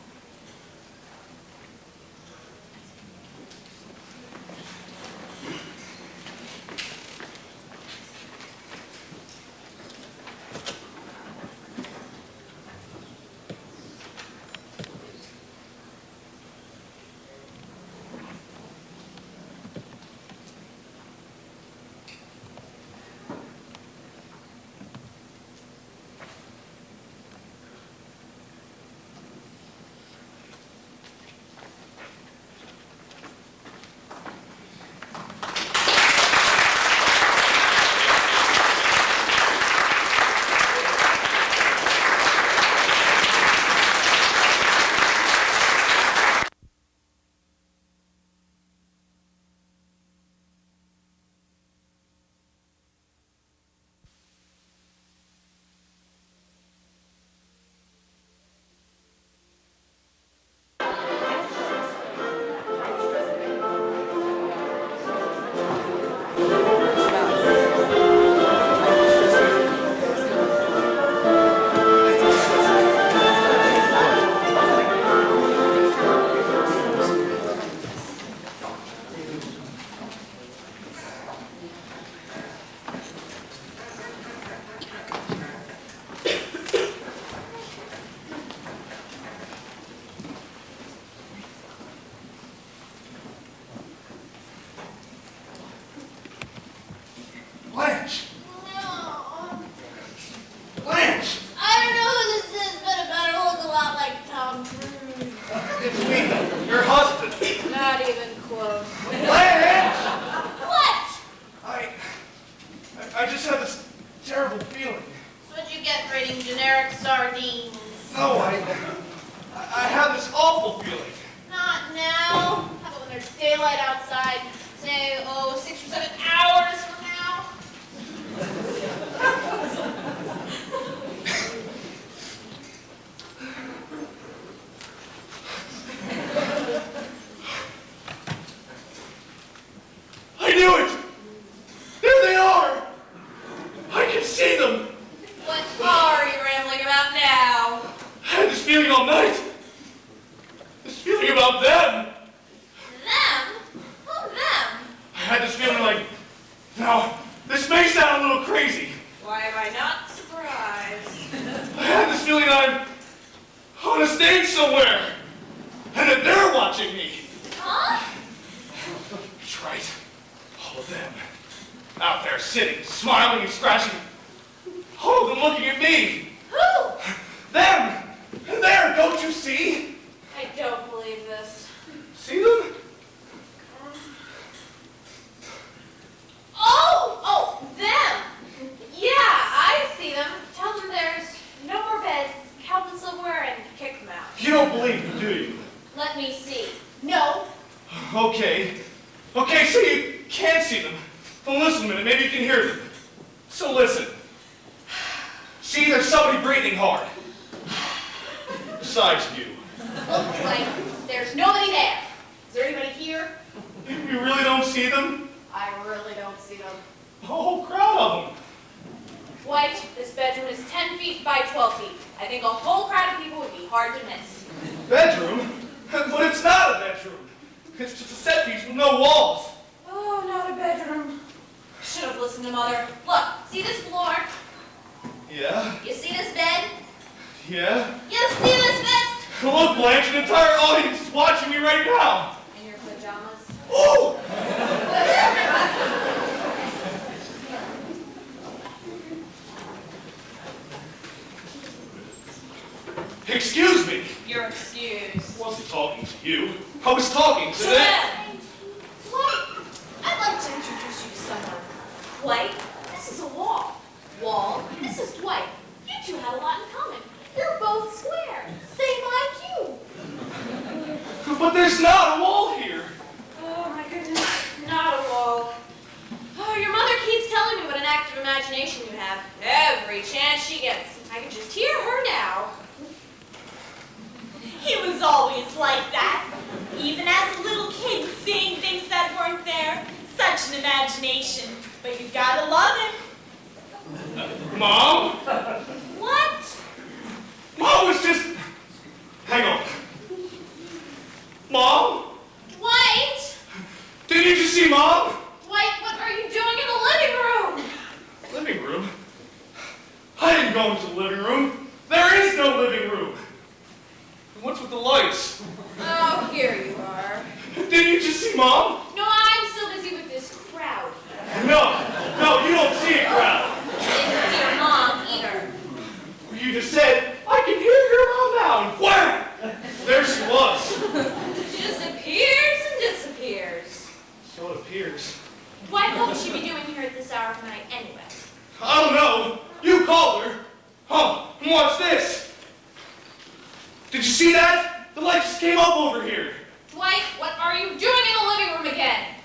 Oh, them! Yeah, I see them. Tell them there's no more beds don't believe me, do you? Let me see. No. Okay. Okay, so you can't see them. Well, listen a minute, maybe you can hear them. So listen. See, there's somebody breathing hard. Besides you. Looks like there's nobody there. Is there anybody here? You really don't see them? I really don't see them. A whole crowd of them. White, this bedroom is 10 feet by 12 feet. I think a whole crowd of people would be hard to miss. Bedroom? But it's not a bedroom. It's just a set piece with no walls. Oh, not a bedroom. Should have listened to Mother. Look, see this floor? Yeah? You see this bed? Yeah? You see this vest? Look, Blanche, an entire audience is watching me right now. In your pajamas? Oh! Excuse me. You're excused. I wasn't talking to you. I was talking to them. Joanne! White, I'd like to introduce you to someone. White, this is a wall. Wall, this is Dwight. You two have a lot in common. You're both square. Same IQ. But there's not a wall here. Oh my goodness, not a wall. Oh, your mother keeps telling me what an active imagination you have. Every chance she gets. I can just hear her now. He was always like that. Even as a little kid, seeing things that weren't there. Such an imagination. But you gotta love him. Mom? What? Mom was just... Hang on. Mom? Dwight! Did you just see Mom? Dwight, what are you doing in the living room? Living room? I didn't go into the living room. There is no living room. And what's with the lights? Oh, here you are. Didn't you just see Mom? No, I'm still busy with this crowd. No, you don't see a crowd. I didn't see your mom either. You just said, I can hear your mom now, and wham! There she was. She just appears and disappears. So it appears. What would she be doing here at this hour of night anyway? I don't know. You called her. Huh, and watch this. Did you see that? The light just came up over here. Dwight, what are you doing in the living room again?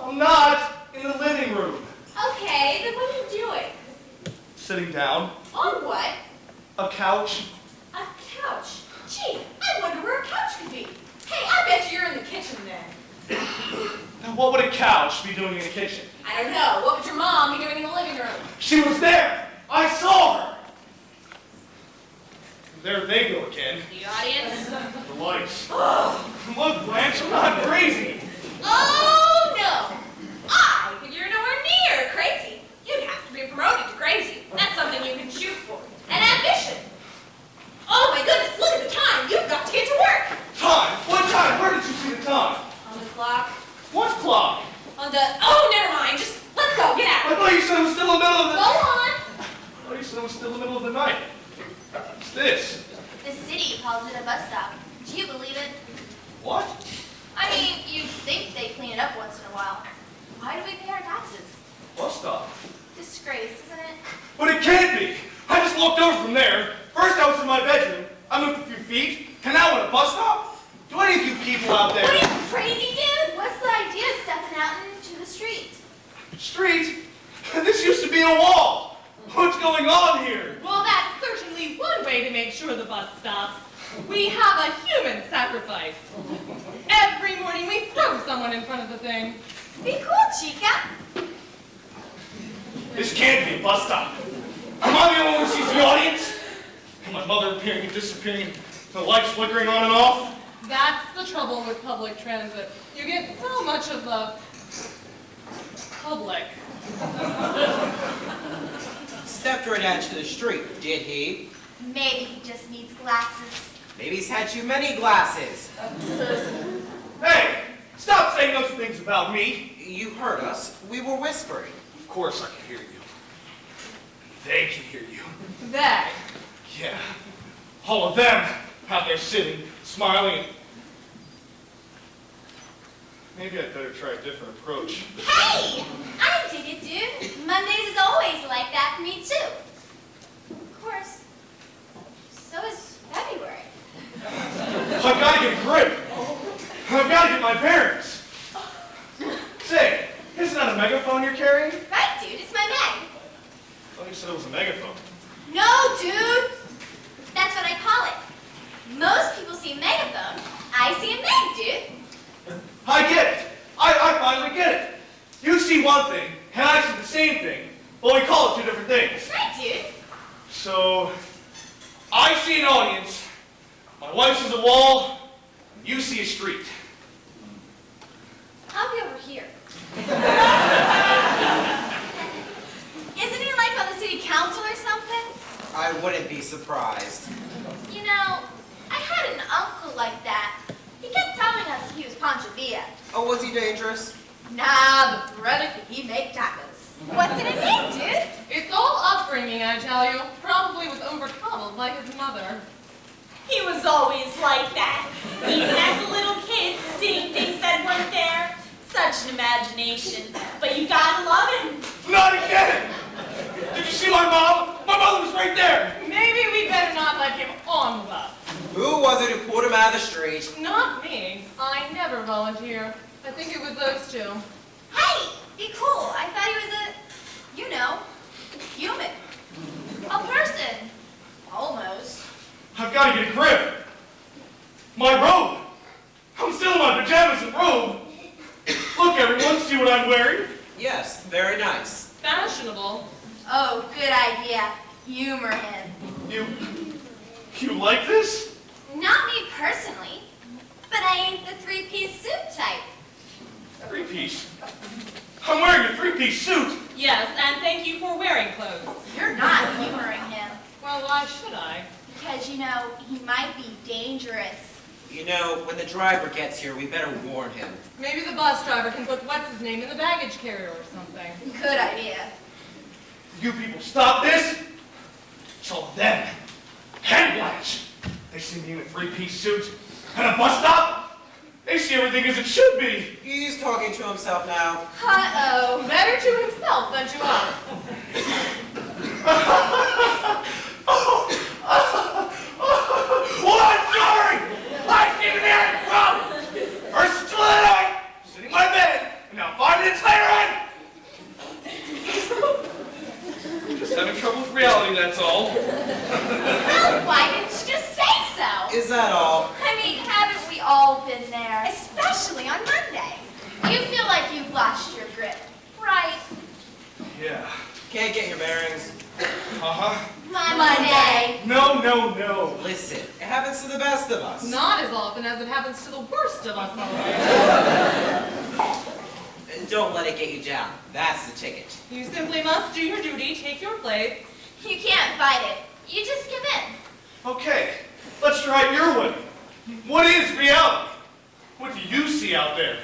I'm not in the living room. Okay, then what are you doing? Sitting down. On what? A couch. A couch. Gee, I wonder where a couch could be. Hey, I bet you're in the kitchen then. Now, what would a couch be doing in the kitchen? I don't know. What would your mom be doing in the living room? She was there. I saw her. There they go again. The audience? The lights. Look, Blanche, I'm not crazy. Oh, no. I think you're nowhere near crazy. You'd have to be promoted to crazy. That's something you can shoot for. An ambition. Oh, my goodness, look at the time. You've got to get to work. Time? What time? Where did you see the time? On the clock. What clock? On the... Oh, never mind. Just let's go. Get I out. thought you said it was still in the middle of the... Go on. I thought you said it was still in the middle of the night. What's this? The city calls it a bus stop. Do you believe it? What? I mean, you'd think they clean it up once in a while. Why do we pay our taxes? Bus stop. Disgrace, isn't it? But it can't be. I just walked over from there. First I was in my bedroom. I moved a few feet. And now I'm at a bus stop? Do any of you people out there... What are you, crazy, dude? What's the idea of stepping out into the street? Street? This used to be a wall. What's going on here? Well, that's certainly one way to make sure the bus stops. We have a human sacrifice. Every morning we throw someone in front of the thing. Be cool, chica. This can't be a bus stop. Am I the only one who sees the audience? And my mother appearing and disappearing, the lights flickering on and off? That's the trouble with public transit. You get so much of the public. Stepped right out to the street, did he? Maybe he just needs glasses. Maybe he's had too many glasses. Hey, stop saying those things about me. You heard us. We were whispering. Of course I can hear you. They can hear you. They. Yeah. All of them out there sitting, smiling. Maybe I'd better try a different approach. Hey! I dig it, dude. Mondays is always like that for me, too. Of course, so is February. my bearings. Say, isn't that a megaphone you're carrying? Right, dude, it's my mag. I thought you said it was a megaphone. No, dude. That's what I call it. Most people see a megaphone. I see a mag, dude. I get it. I finally get it. You see one thing, and I see the same thing, but we call it two different things. Right, dude. So, I see an audience, my wife sees a wall, and you see a street. I'll be over here. Isn't he like on the city council or something? I wouldn't be surprised. You know, I had an uncle like that. He kept telling us he was Pancho Villa. Oh, was he dangerous? Nah, but brother, could he make tacos? What's in it mean, dude? It's all upbringing, I tell you. Probably was overcoddled by his mother. He was always like that. Even as a little kid, seeing things that weren't there. Such an imagination. But you gotta love him. Not again! Did you see my mom? My mother was right there! Maybe we better not let him on the bus. Who was it who pulled him out of the street? Not me. I never volunteer. I think it was those two. Hey, be cool. I thought he was a, you know, human. A person. Almost. I've got to get a grip. My robe! I'm still in my pajamas and robe. Look, everyone, see what I'm wearing? Yes, very nice. Fashionable. Oh, good idea. Humor him. You like this? Not me personally, but I ain't the three-piece suit type. Three-piece. I'm wearing a three-piece suit. Yes, and thank you for wearing clothes. You're not humoring him. Well, why should I? Because, you know, he might be dangerous. You know, when the driver gets here, we better warn him. Maybe the bus driver can put what's-his-name in the baggage carrier or something. Good idea. You people stop this. It's all them. Hand blanch. They see me in a three-piece suit and a bus stop. They see everything as it should be. He's talking to himself now. Uh-oh. Better to himself than to us. Well, I'm sorry! I came in there and problem! First it's Illinois, sitting in my bed, and now 5 minutes later I'm just having trouble with reality, that's all. Well, why didn't you just say so? Is that all? I mean, haven't we all been there? Especially on Monday. You feel like you've lost your grip, right? Yeah. Can't get your bearings. Uh-huh. Monday. No. Listen, it happens to the best of us. Not as often as it happens to the worst of us, always. And don't let it get you down. That's the ticket. You simply must do your duty, take your place. You can't fight it. You just give in. Okay, let's try it your way. What is reality? What do you see out there?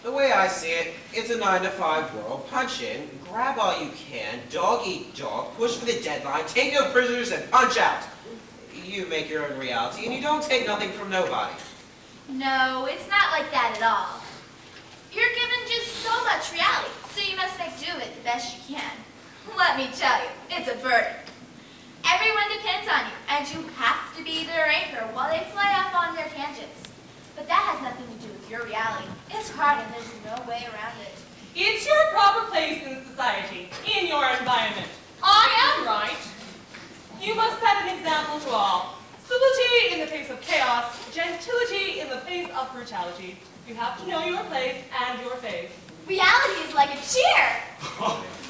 The way I see it, it's a 9-to-5 world. Punch in, grab all you can, dog eat dog, push for the deadline, take no prisoners, and punch out. You make your own reality, and you don't take nothing from nobody. No, it's not like that at all. You're given just so much reality, so you must make do with it the best you can. Let me tell you, it's a burden. Everyone depends on you, and you have to be their anchor while they fly off on their tangents. But that has nothing to do with your reality. It's hard and there's no way around it. It's your proper place in society, in your environment. I am right. You must set an example to all. Civility in the face of chaos, gentility in the face of brutality. You have to know your place and your face. Reality is like a cheer.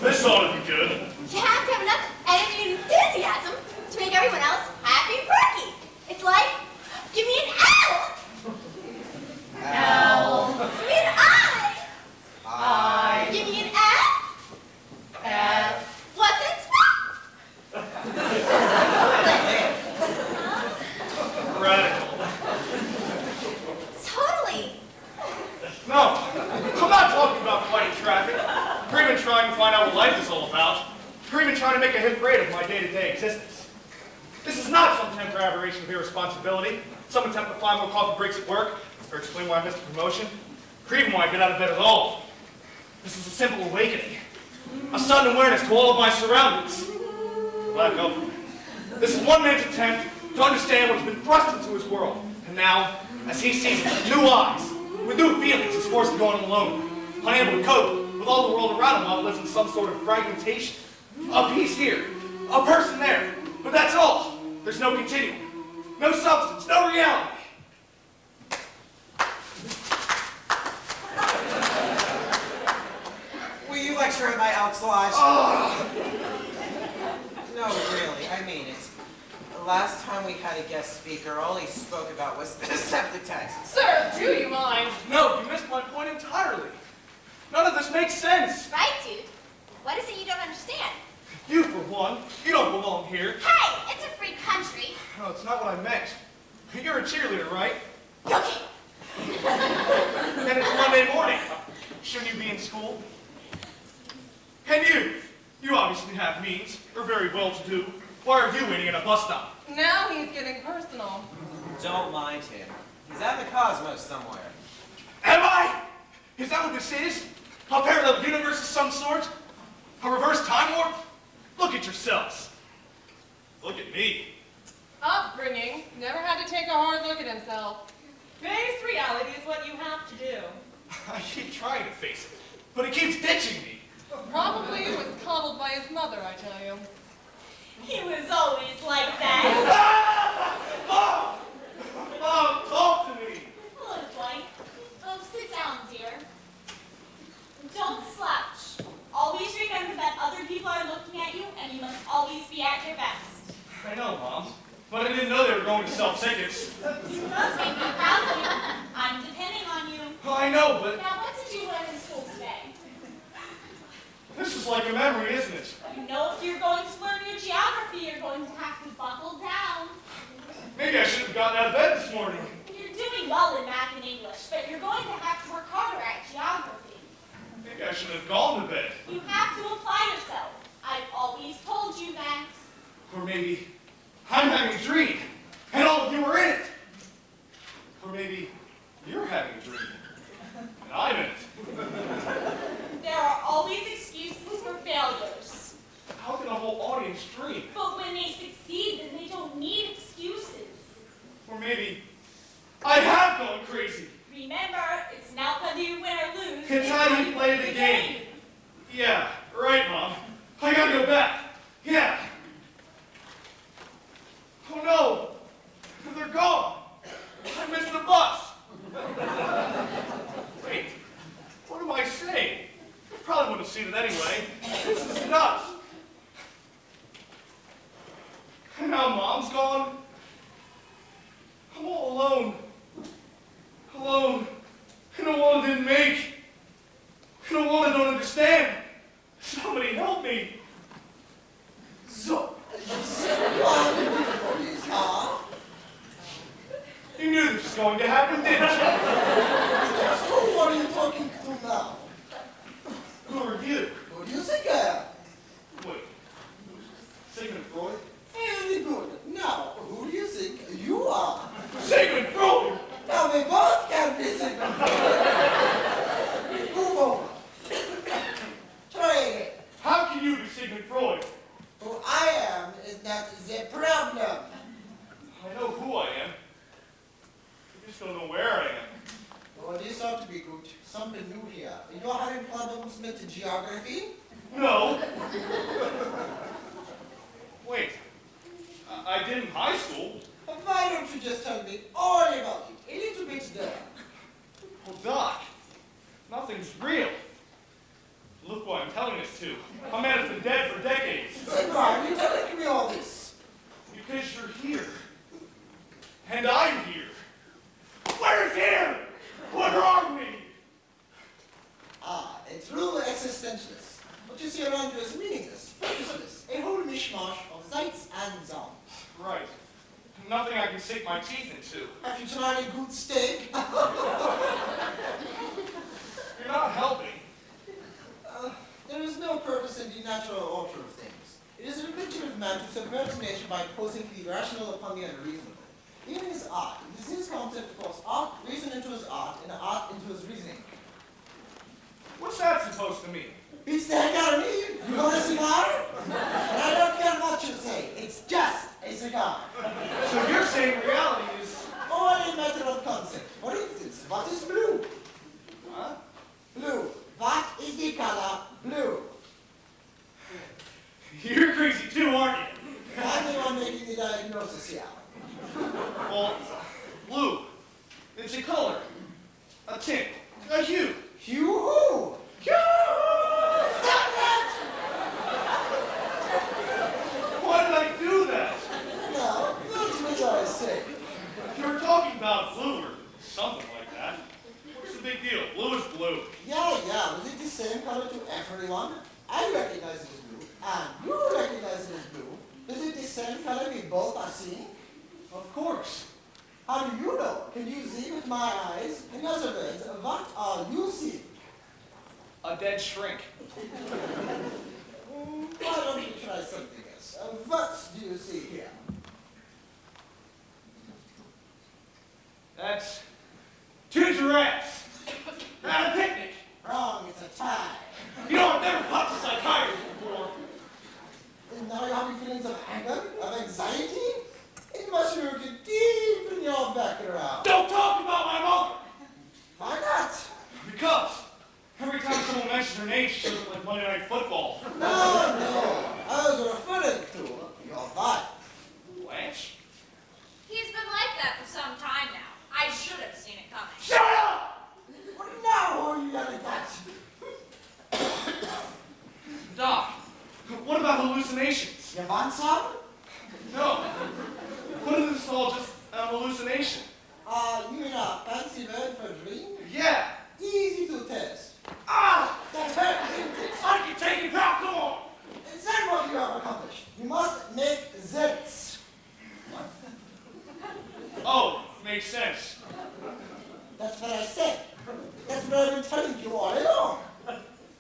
This ought to be good. You have to have enough energy and enthusiasm to make everyone else happy and perky. It's like, give me an L. L. Give me an I. Give me an F. F. What's it? Radical. Totally. No, I'm not talking about fighting traffic, or even trying to find out what life is all about, or even trying to make a hit parade of my day-to-day existence. This is not some temporary aberration of irresponsibility, some attempt to find more coffee breaks at work, or explain why I missed a promotion, or even why I get out of bed at all. This is a simple awakening, a sudden awareness to all of my surroundings. Black open. This is one man's attempt to understand what has been thrust into his world, and now, as he sees it with new eyes, with new feelings, is forced to go on alone, unable to cope with all the world around him while it lives in some sort of fragmentation. A piece here, a person there, but that's all. There's no continuum, no substance, no reality. Will you lecture at my Elks Lodge? Oh. No, really, I mean it. The last time we had a guest speaker, all he spoke about was the septic tanks. Sir, do you mind? No, you missed my point entirely. None of this makes sense. Right, dude? What is it you don't understand? You, for one, you don't belong here. Hey, it's a free country. No, it's not what I meant. You're a cheerleader, right? Okay. And it's Monday morning. Shouldn't you be in school? And you obviously have means. You're very well-to-do. Why are you waiting at a bus stop? Now he's getting personal. Don't mind him. He's at the cosmos somewhere. Am I? Is that what this is? A parallel universe of some sort? A reverse time warp? Look at yourselves. Look at me. Upbringing. Never had to take a hard look at himself. Face reality is what you have to do. I keep trying to face it, but it keeps ditching me. Probably was coddled by his mother, I tell you. He was always like that. Mom! Mom, talk to me. Little boy, oh, sit down, dear. Don't slouch. Always remember that other people are looking at you, and you must always be at your best. I know, Mom, but I didn't know they were going to sell tickets. You must make me proud of you. I'm depending on you. I know, but Now, what did you learn in school today? this is like a memory, isn't it? You know, if you're going to learn your geography, you're going to have to buckle down. Maybe I should have gotten out of bed this morning. You're doing well in math and English, but you're going to have to work harder at geography. Maybe I should have gone to bed. You have to apply yourself. I've always told you that. Or maybe I'm having a dream, and all of you are in it. Or maybe you're having a dream, and I'm in it. There are always excuses for failures. How can a whole audience dream? But when they succeed, then they don't need excuses. Or maybe I have gone crazy. Remember, it's not whether you win or lose. It's how you play the game. Yeah, right, Mom. I gotta go back. Yeah. Oh no, they're gone. I missed the bus. Wait, what am I saying? Probably would have seen it anyway. This is nuts. And now Mom's gone. I'm all alone. Alone. In a world I didn't make. In a world I don't understand. Somebody help me. So, you are the police, huh? You knew this was going to happen, didn't you? Just who are you talking to now? Who are you? Who do you think I am? Wait. Sigmund Freud? Very good. Now, who do you think you are? Sigmund Freud! Now we both can be Sigmund Freud. Move over. Try again. How can you be Sigmund Freud? Who I am is not the problem. I know who I am. I just don't know where I am. Well, this ought to be good. Something new here. You're having problems with geography? No. Wait. I did in high school. Why don't you just tell me all about it? A little bit there. Well, Doc, nothing's real. Look who I'm telling this to. A man has been dead for decades. Then why are you telling me all this? Because you're here. And I'm here. Where's here? Where are we? Ah, a true existentialist. What you see around you is meaningless, useless, a whole mishmash of sights and sounds. Right. Nothing I can sink my teeth into. Have you tried a good steak? You're not helping. There is no purpose in the natural order of things. It is an invention of man to subvert nature by imposing the irrational upon the unreasonable. Even his art, it is his concept to force art, reason into his art, and art into his reasoning. What's that supposed to mean? Beats the heck out of me! You want a cigar? And I don't care what you say, it's just a cigar. So you're saying reality is... Only a matter of concept. For instance, what is blue? no social. Well, blue. It's a color, a tint, a hue. Hugh who? Hue! Stop that! Why did I do that? No, that's what I say. You were talking about blue or something like that. What's the big deal? Blue is blue. Yeah, was it the same color to everyone? I recognize it as blue, and you recognize it as blue. Is it the same color we both are seeing? Of course. How do you know? Can you see with my eyes? In other words, what are you seeing? A dead shrink. Why don't you try something else? What do you see here? That's two giraffes at a picnic. Wrong, it's a tie. You know, I've never talked to psychiatrists before. And now you're having feelings of anger, of anxiety? It must be rooted deep in your background. Don't talk about my mother! Why not? Because every time someone mentions her name, she shows up like Monday Night Football. No, I was referring to your wife. Blanche? He's been like that for some time now. I should have seen it coming. Shut up! Well, now who are you gonna catch? Doc, what about hallucinations? You want some? No. What if this is all just an hallucination? You mean a fancy word for dream? Yeah. Easy to test. Ah! That's hurt, isn't it? I can take it back, come on! Is that what you have accomplished? You must make sense. Oh, makes sense. That's what I said. That's what I've been telling you all along.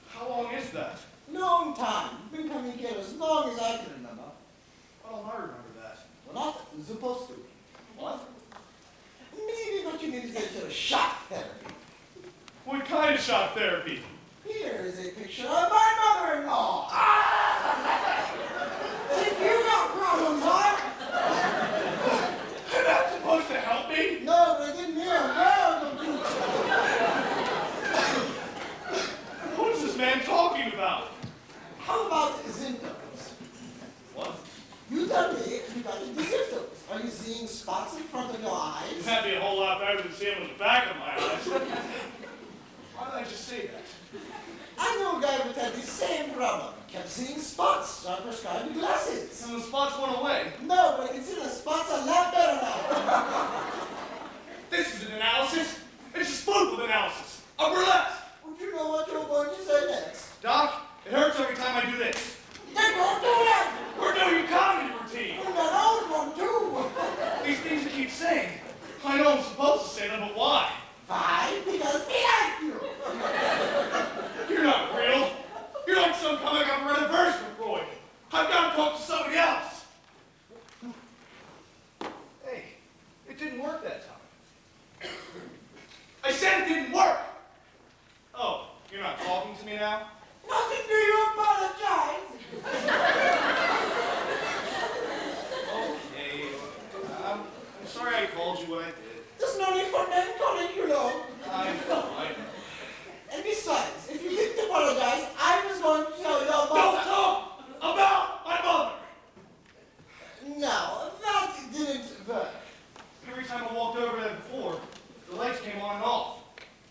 How long is that? Long time. You've been coming here as long as I can remember. How don't I remember that? Well, not supposed to. What? Maybe what you need is a little shock therapy. What kind of shock therapy? Here is a picture of my mother-in-law. Think you got problems, huh? Is that supposed to help me? No, but I didn't hear a word of you. What is this man talking about? How about symptoms? What? You tell me you got the symptoms. Are you seeing spots in front of your eyes? That'd be a whole lot better than seeing him in the back of my eyes. Why did I just say that? I know a guy who had the same problem. Kept seeing spots, so I prescribed the glasses. And the spots went away. No, but I consider the spots a lot better now. This is an analysis. It's a spoof of analysis. A burlesque. Would you know what you're going to say next? Doc, it hurts every time I do this. Then don't do that! We're doing a comedy routine. And that old one, too! These things you keep saying. I know I'm supposed to say them, but why? Why? Because we like you! You're not real. You're like some comic I've read a version of Freud. I've got to talk to somebody else. Hey, it didn't work that time. I said it didn't work. Oh, you're not talking to me now? Nothing do you apologize! Okay. I'm sorry I called you what I did. There's no need for name calling, you know. I know. And besides, if you didn't apologize, I was going to tell your Don't mother. talk about my mother! No, that didn't work. Every time I walked over there before, the lights came on and off.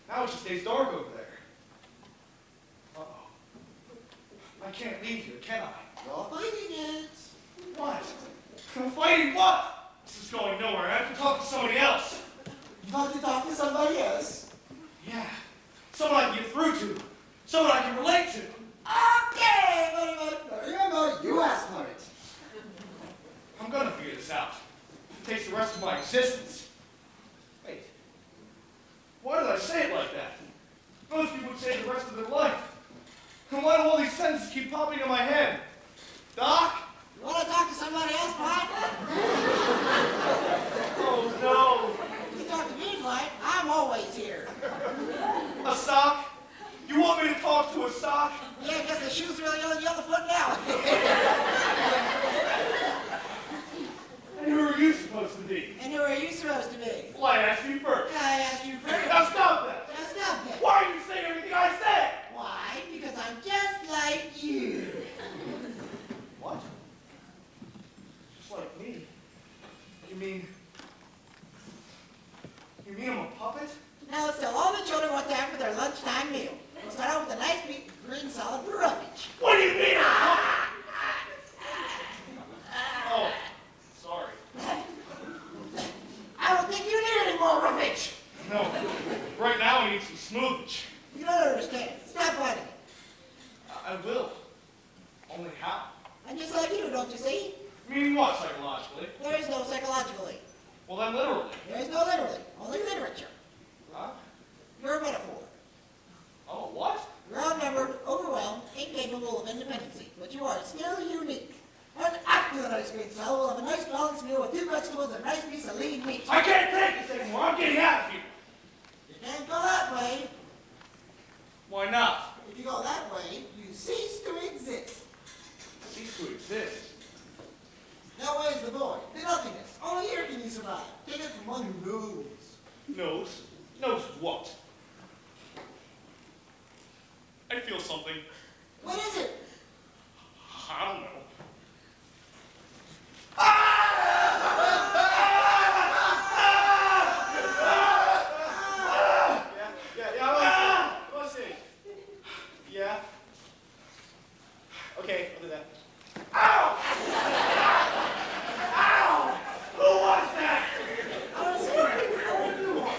Now it just stays dark over there. Uh-oh. I can't leave here, can I? You're fighting it. What? I'm fighting what? This is going nowhere. I have to talk to somebody else. You want to talk to somebody else? Yeah. Someone I can get through to. Someone I can relate to. Okay, but remember, you asked for it. I'm gonna figure this out. It takes the rest of my existence. Wait. Why did I say it like that? Most people would say it the rest of their life. And why do all these sentences keep popping in my head? Doc? You want to talk to somebody else, Mike? Oh no. You talk to me, Mike. I'm always here. A sock? You want me to talk to a sock? Yeah, I guess the shoe's really on the other foot now. And who are you supposed to be? And who are you supposed to be? Well, I asked you first. I asked you first. Now stop that! Now stop it. Why are you saying everything I said? Why? Because I'm just like you. What? Just like me? need some smoothage. You don't understand. Stop fighting it. I will. Only how? I'm just like you, don't you see? Meaning what, psychologically? There is no psychologically. Well, then literally. There is no literally. Only literature. Huh? You're a metaphor. Oh, what? You're outnumbered, overwhelmed, incapable of independency, but you are still unique. And after the ice cream cell, we'll have a nice balanced meal with 2 vegetables and a nice piece of lean meat. I can't take this anymore. I'm getting out of here. You can't go that way. Why not? If you go that way, you cease to exist. Cease to exist. That way is the void, the nothingness. Only here can you survive. Take it from one who knows. Knows? Knows what? I feel something. What is it? I don't know. Yeah, let's see. Yeah. Okay, I'll do that. Ow! Ow! Who was that? I was sorry.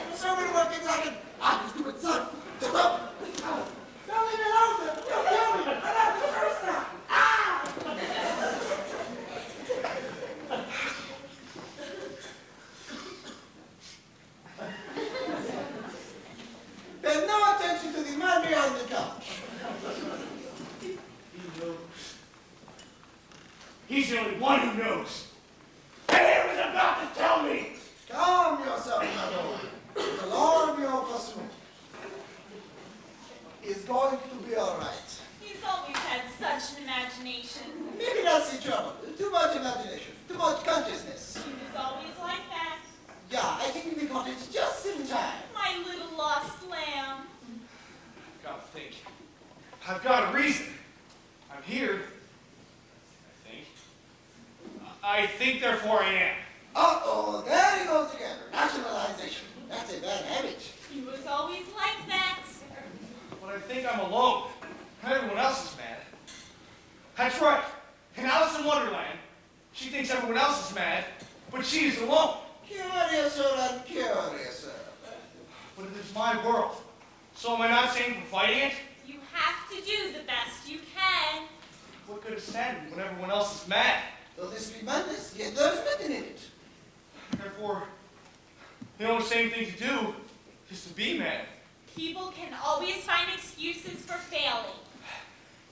There's so many more things I can. You stupid son. Shut up. Don't leave me alone. You'll kill me. I'm not the first time. Pay no attention to the man behind the couch. He knows. He's the only one who knows. And he was about to tell me. Calm yourself, my lord. The Lord of your customer is going to be all right. He's always had such an imagination. Maybe that's the trouble. Too much imagination, too much consciousness. He was always like that. Yeah, I think we got it just in time. My little lost lamb. I've got to think. I've got a reason. I'm here. I think, therefore I am. Uh-oh, there he goes again. Rationalization. That's a bad habit. He was always like that. But I think I'm alone. Everyone else is mad. That's right. In Alice in Wonderland, she thinks everyone else is mad, but she is alone. Curiouser and curiouser. But it is my world. So am I not saying for fighting it? You have to do the best you can. What good is standing when everyone else is mad? Though this be madness, yet there's nothing in it. Therefore, the only same thing to do is to be mad. People can always find excuses for failing.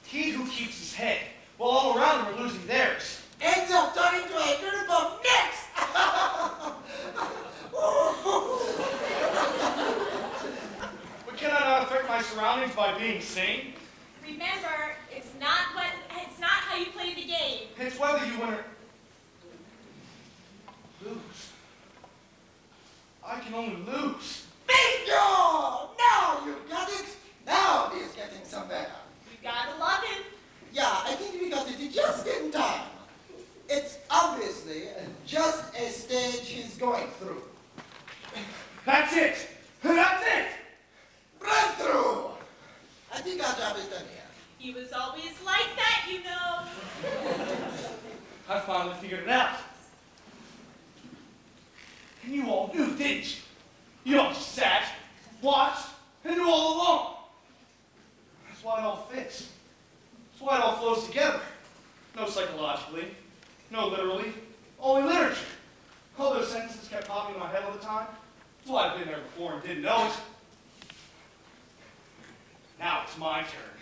He who keeps his head, while all around him are losing theirs. Ends up turning to a group of necks. But can I not affect my surroundings by being sane? Remember, it's not how you play the game. It's whether you win or lose. I can only lose. Bingo! Now you got it. Now he's getting some better. You gotta love him. Yeah, I think we got it just in time. It's obviously just a stage he's going through. That's it. That's it. Breakthrough! I think our job is done here. He was always like that, you know. I finally figured it out. And you all knew, didn't you? You all just sat, watched, and knew all along. That's why it all fits. That's why it all flows together. No psychologically, no literally, only literature. All those sentences kept popping in my head all the time. That's why I've been there before and didn't know it. Now it's my turn.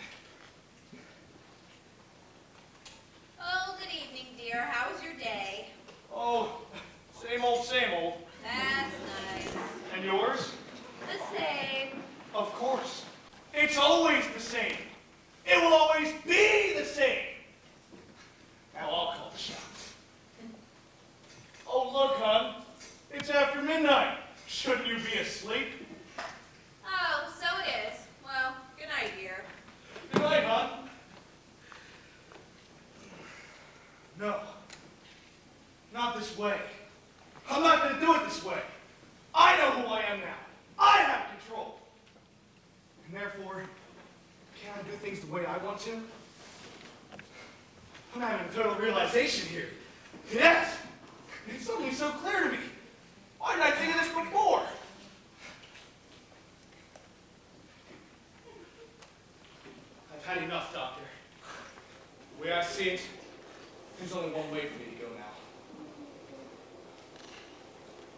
Oh, good evening, dear. How was your day? Oh, same old, same old. That's nice. And yours? The same. Of course. It's always the same. It will always be the same. Now I'll call the shots. Oh, look, hon. It's after midnight. Shouldn't you be asleep? Oh, so it is. Well, good night, dear. Good night, hon. No. Not this way. I'm not going to do it this way. I know who I am now. I have control. And therefore, can I do things the way I want to? I'm having a total realization here. Yes! It's suddenly so clear to me. Why didn't I think of this before?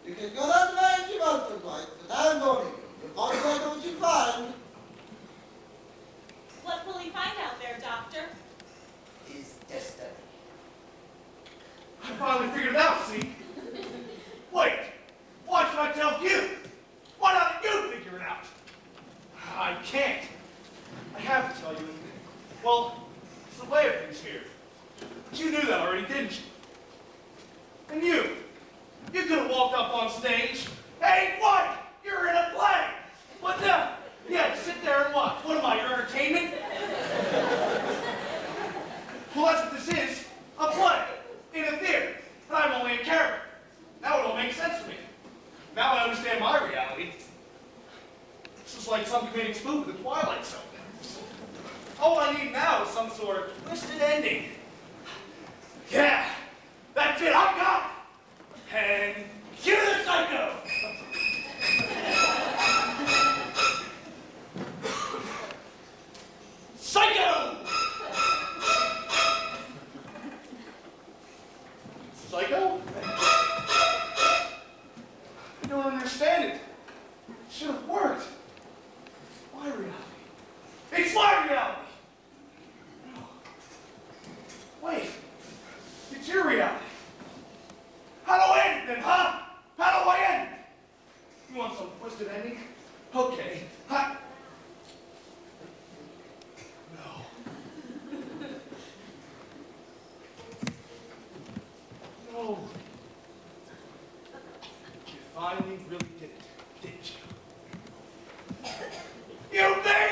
You can go that way if you want to, boy, but I'm warning you. You're going to like what you find. What will he find out there, Doctor? His destiny. I finally figured it out, see? Wait, why should I tell you? Why don't you figure it out? I can't. I have to tell you. Well, it's the way of things here. But you knew that already, didn't you? And you could have walked up on stage. Hey, what? You're in a play. But no, you had to sit there and watch. What am I, your entertainment? Well, that's what this is, a play, in a theater, and I'm only a character. Now it all makes sense to me. Now I understand my reality. This is like some comedic spoof of the Twilight Zone. All I need now is some sort of twisted ending. Yeah, that's it, I got it! And cue the psycho! Psycho! Psycho? I don't understand it. It should have worked. My reality. It's my reality! No. Wait. It's your reality. How do I end it then, huh? How do I end it? You want some twisted ending? Okay. No. You finally really did it, didn't you? You made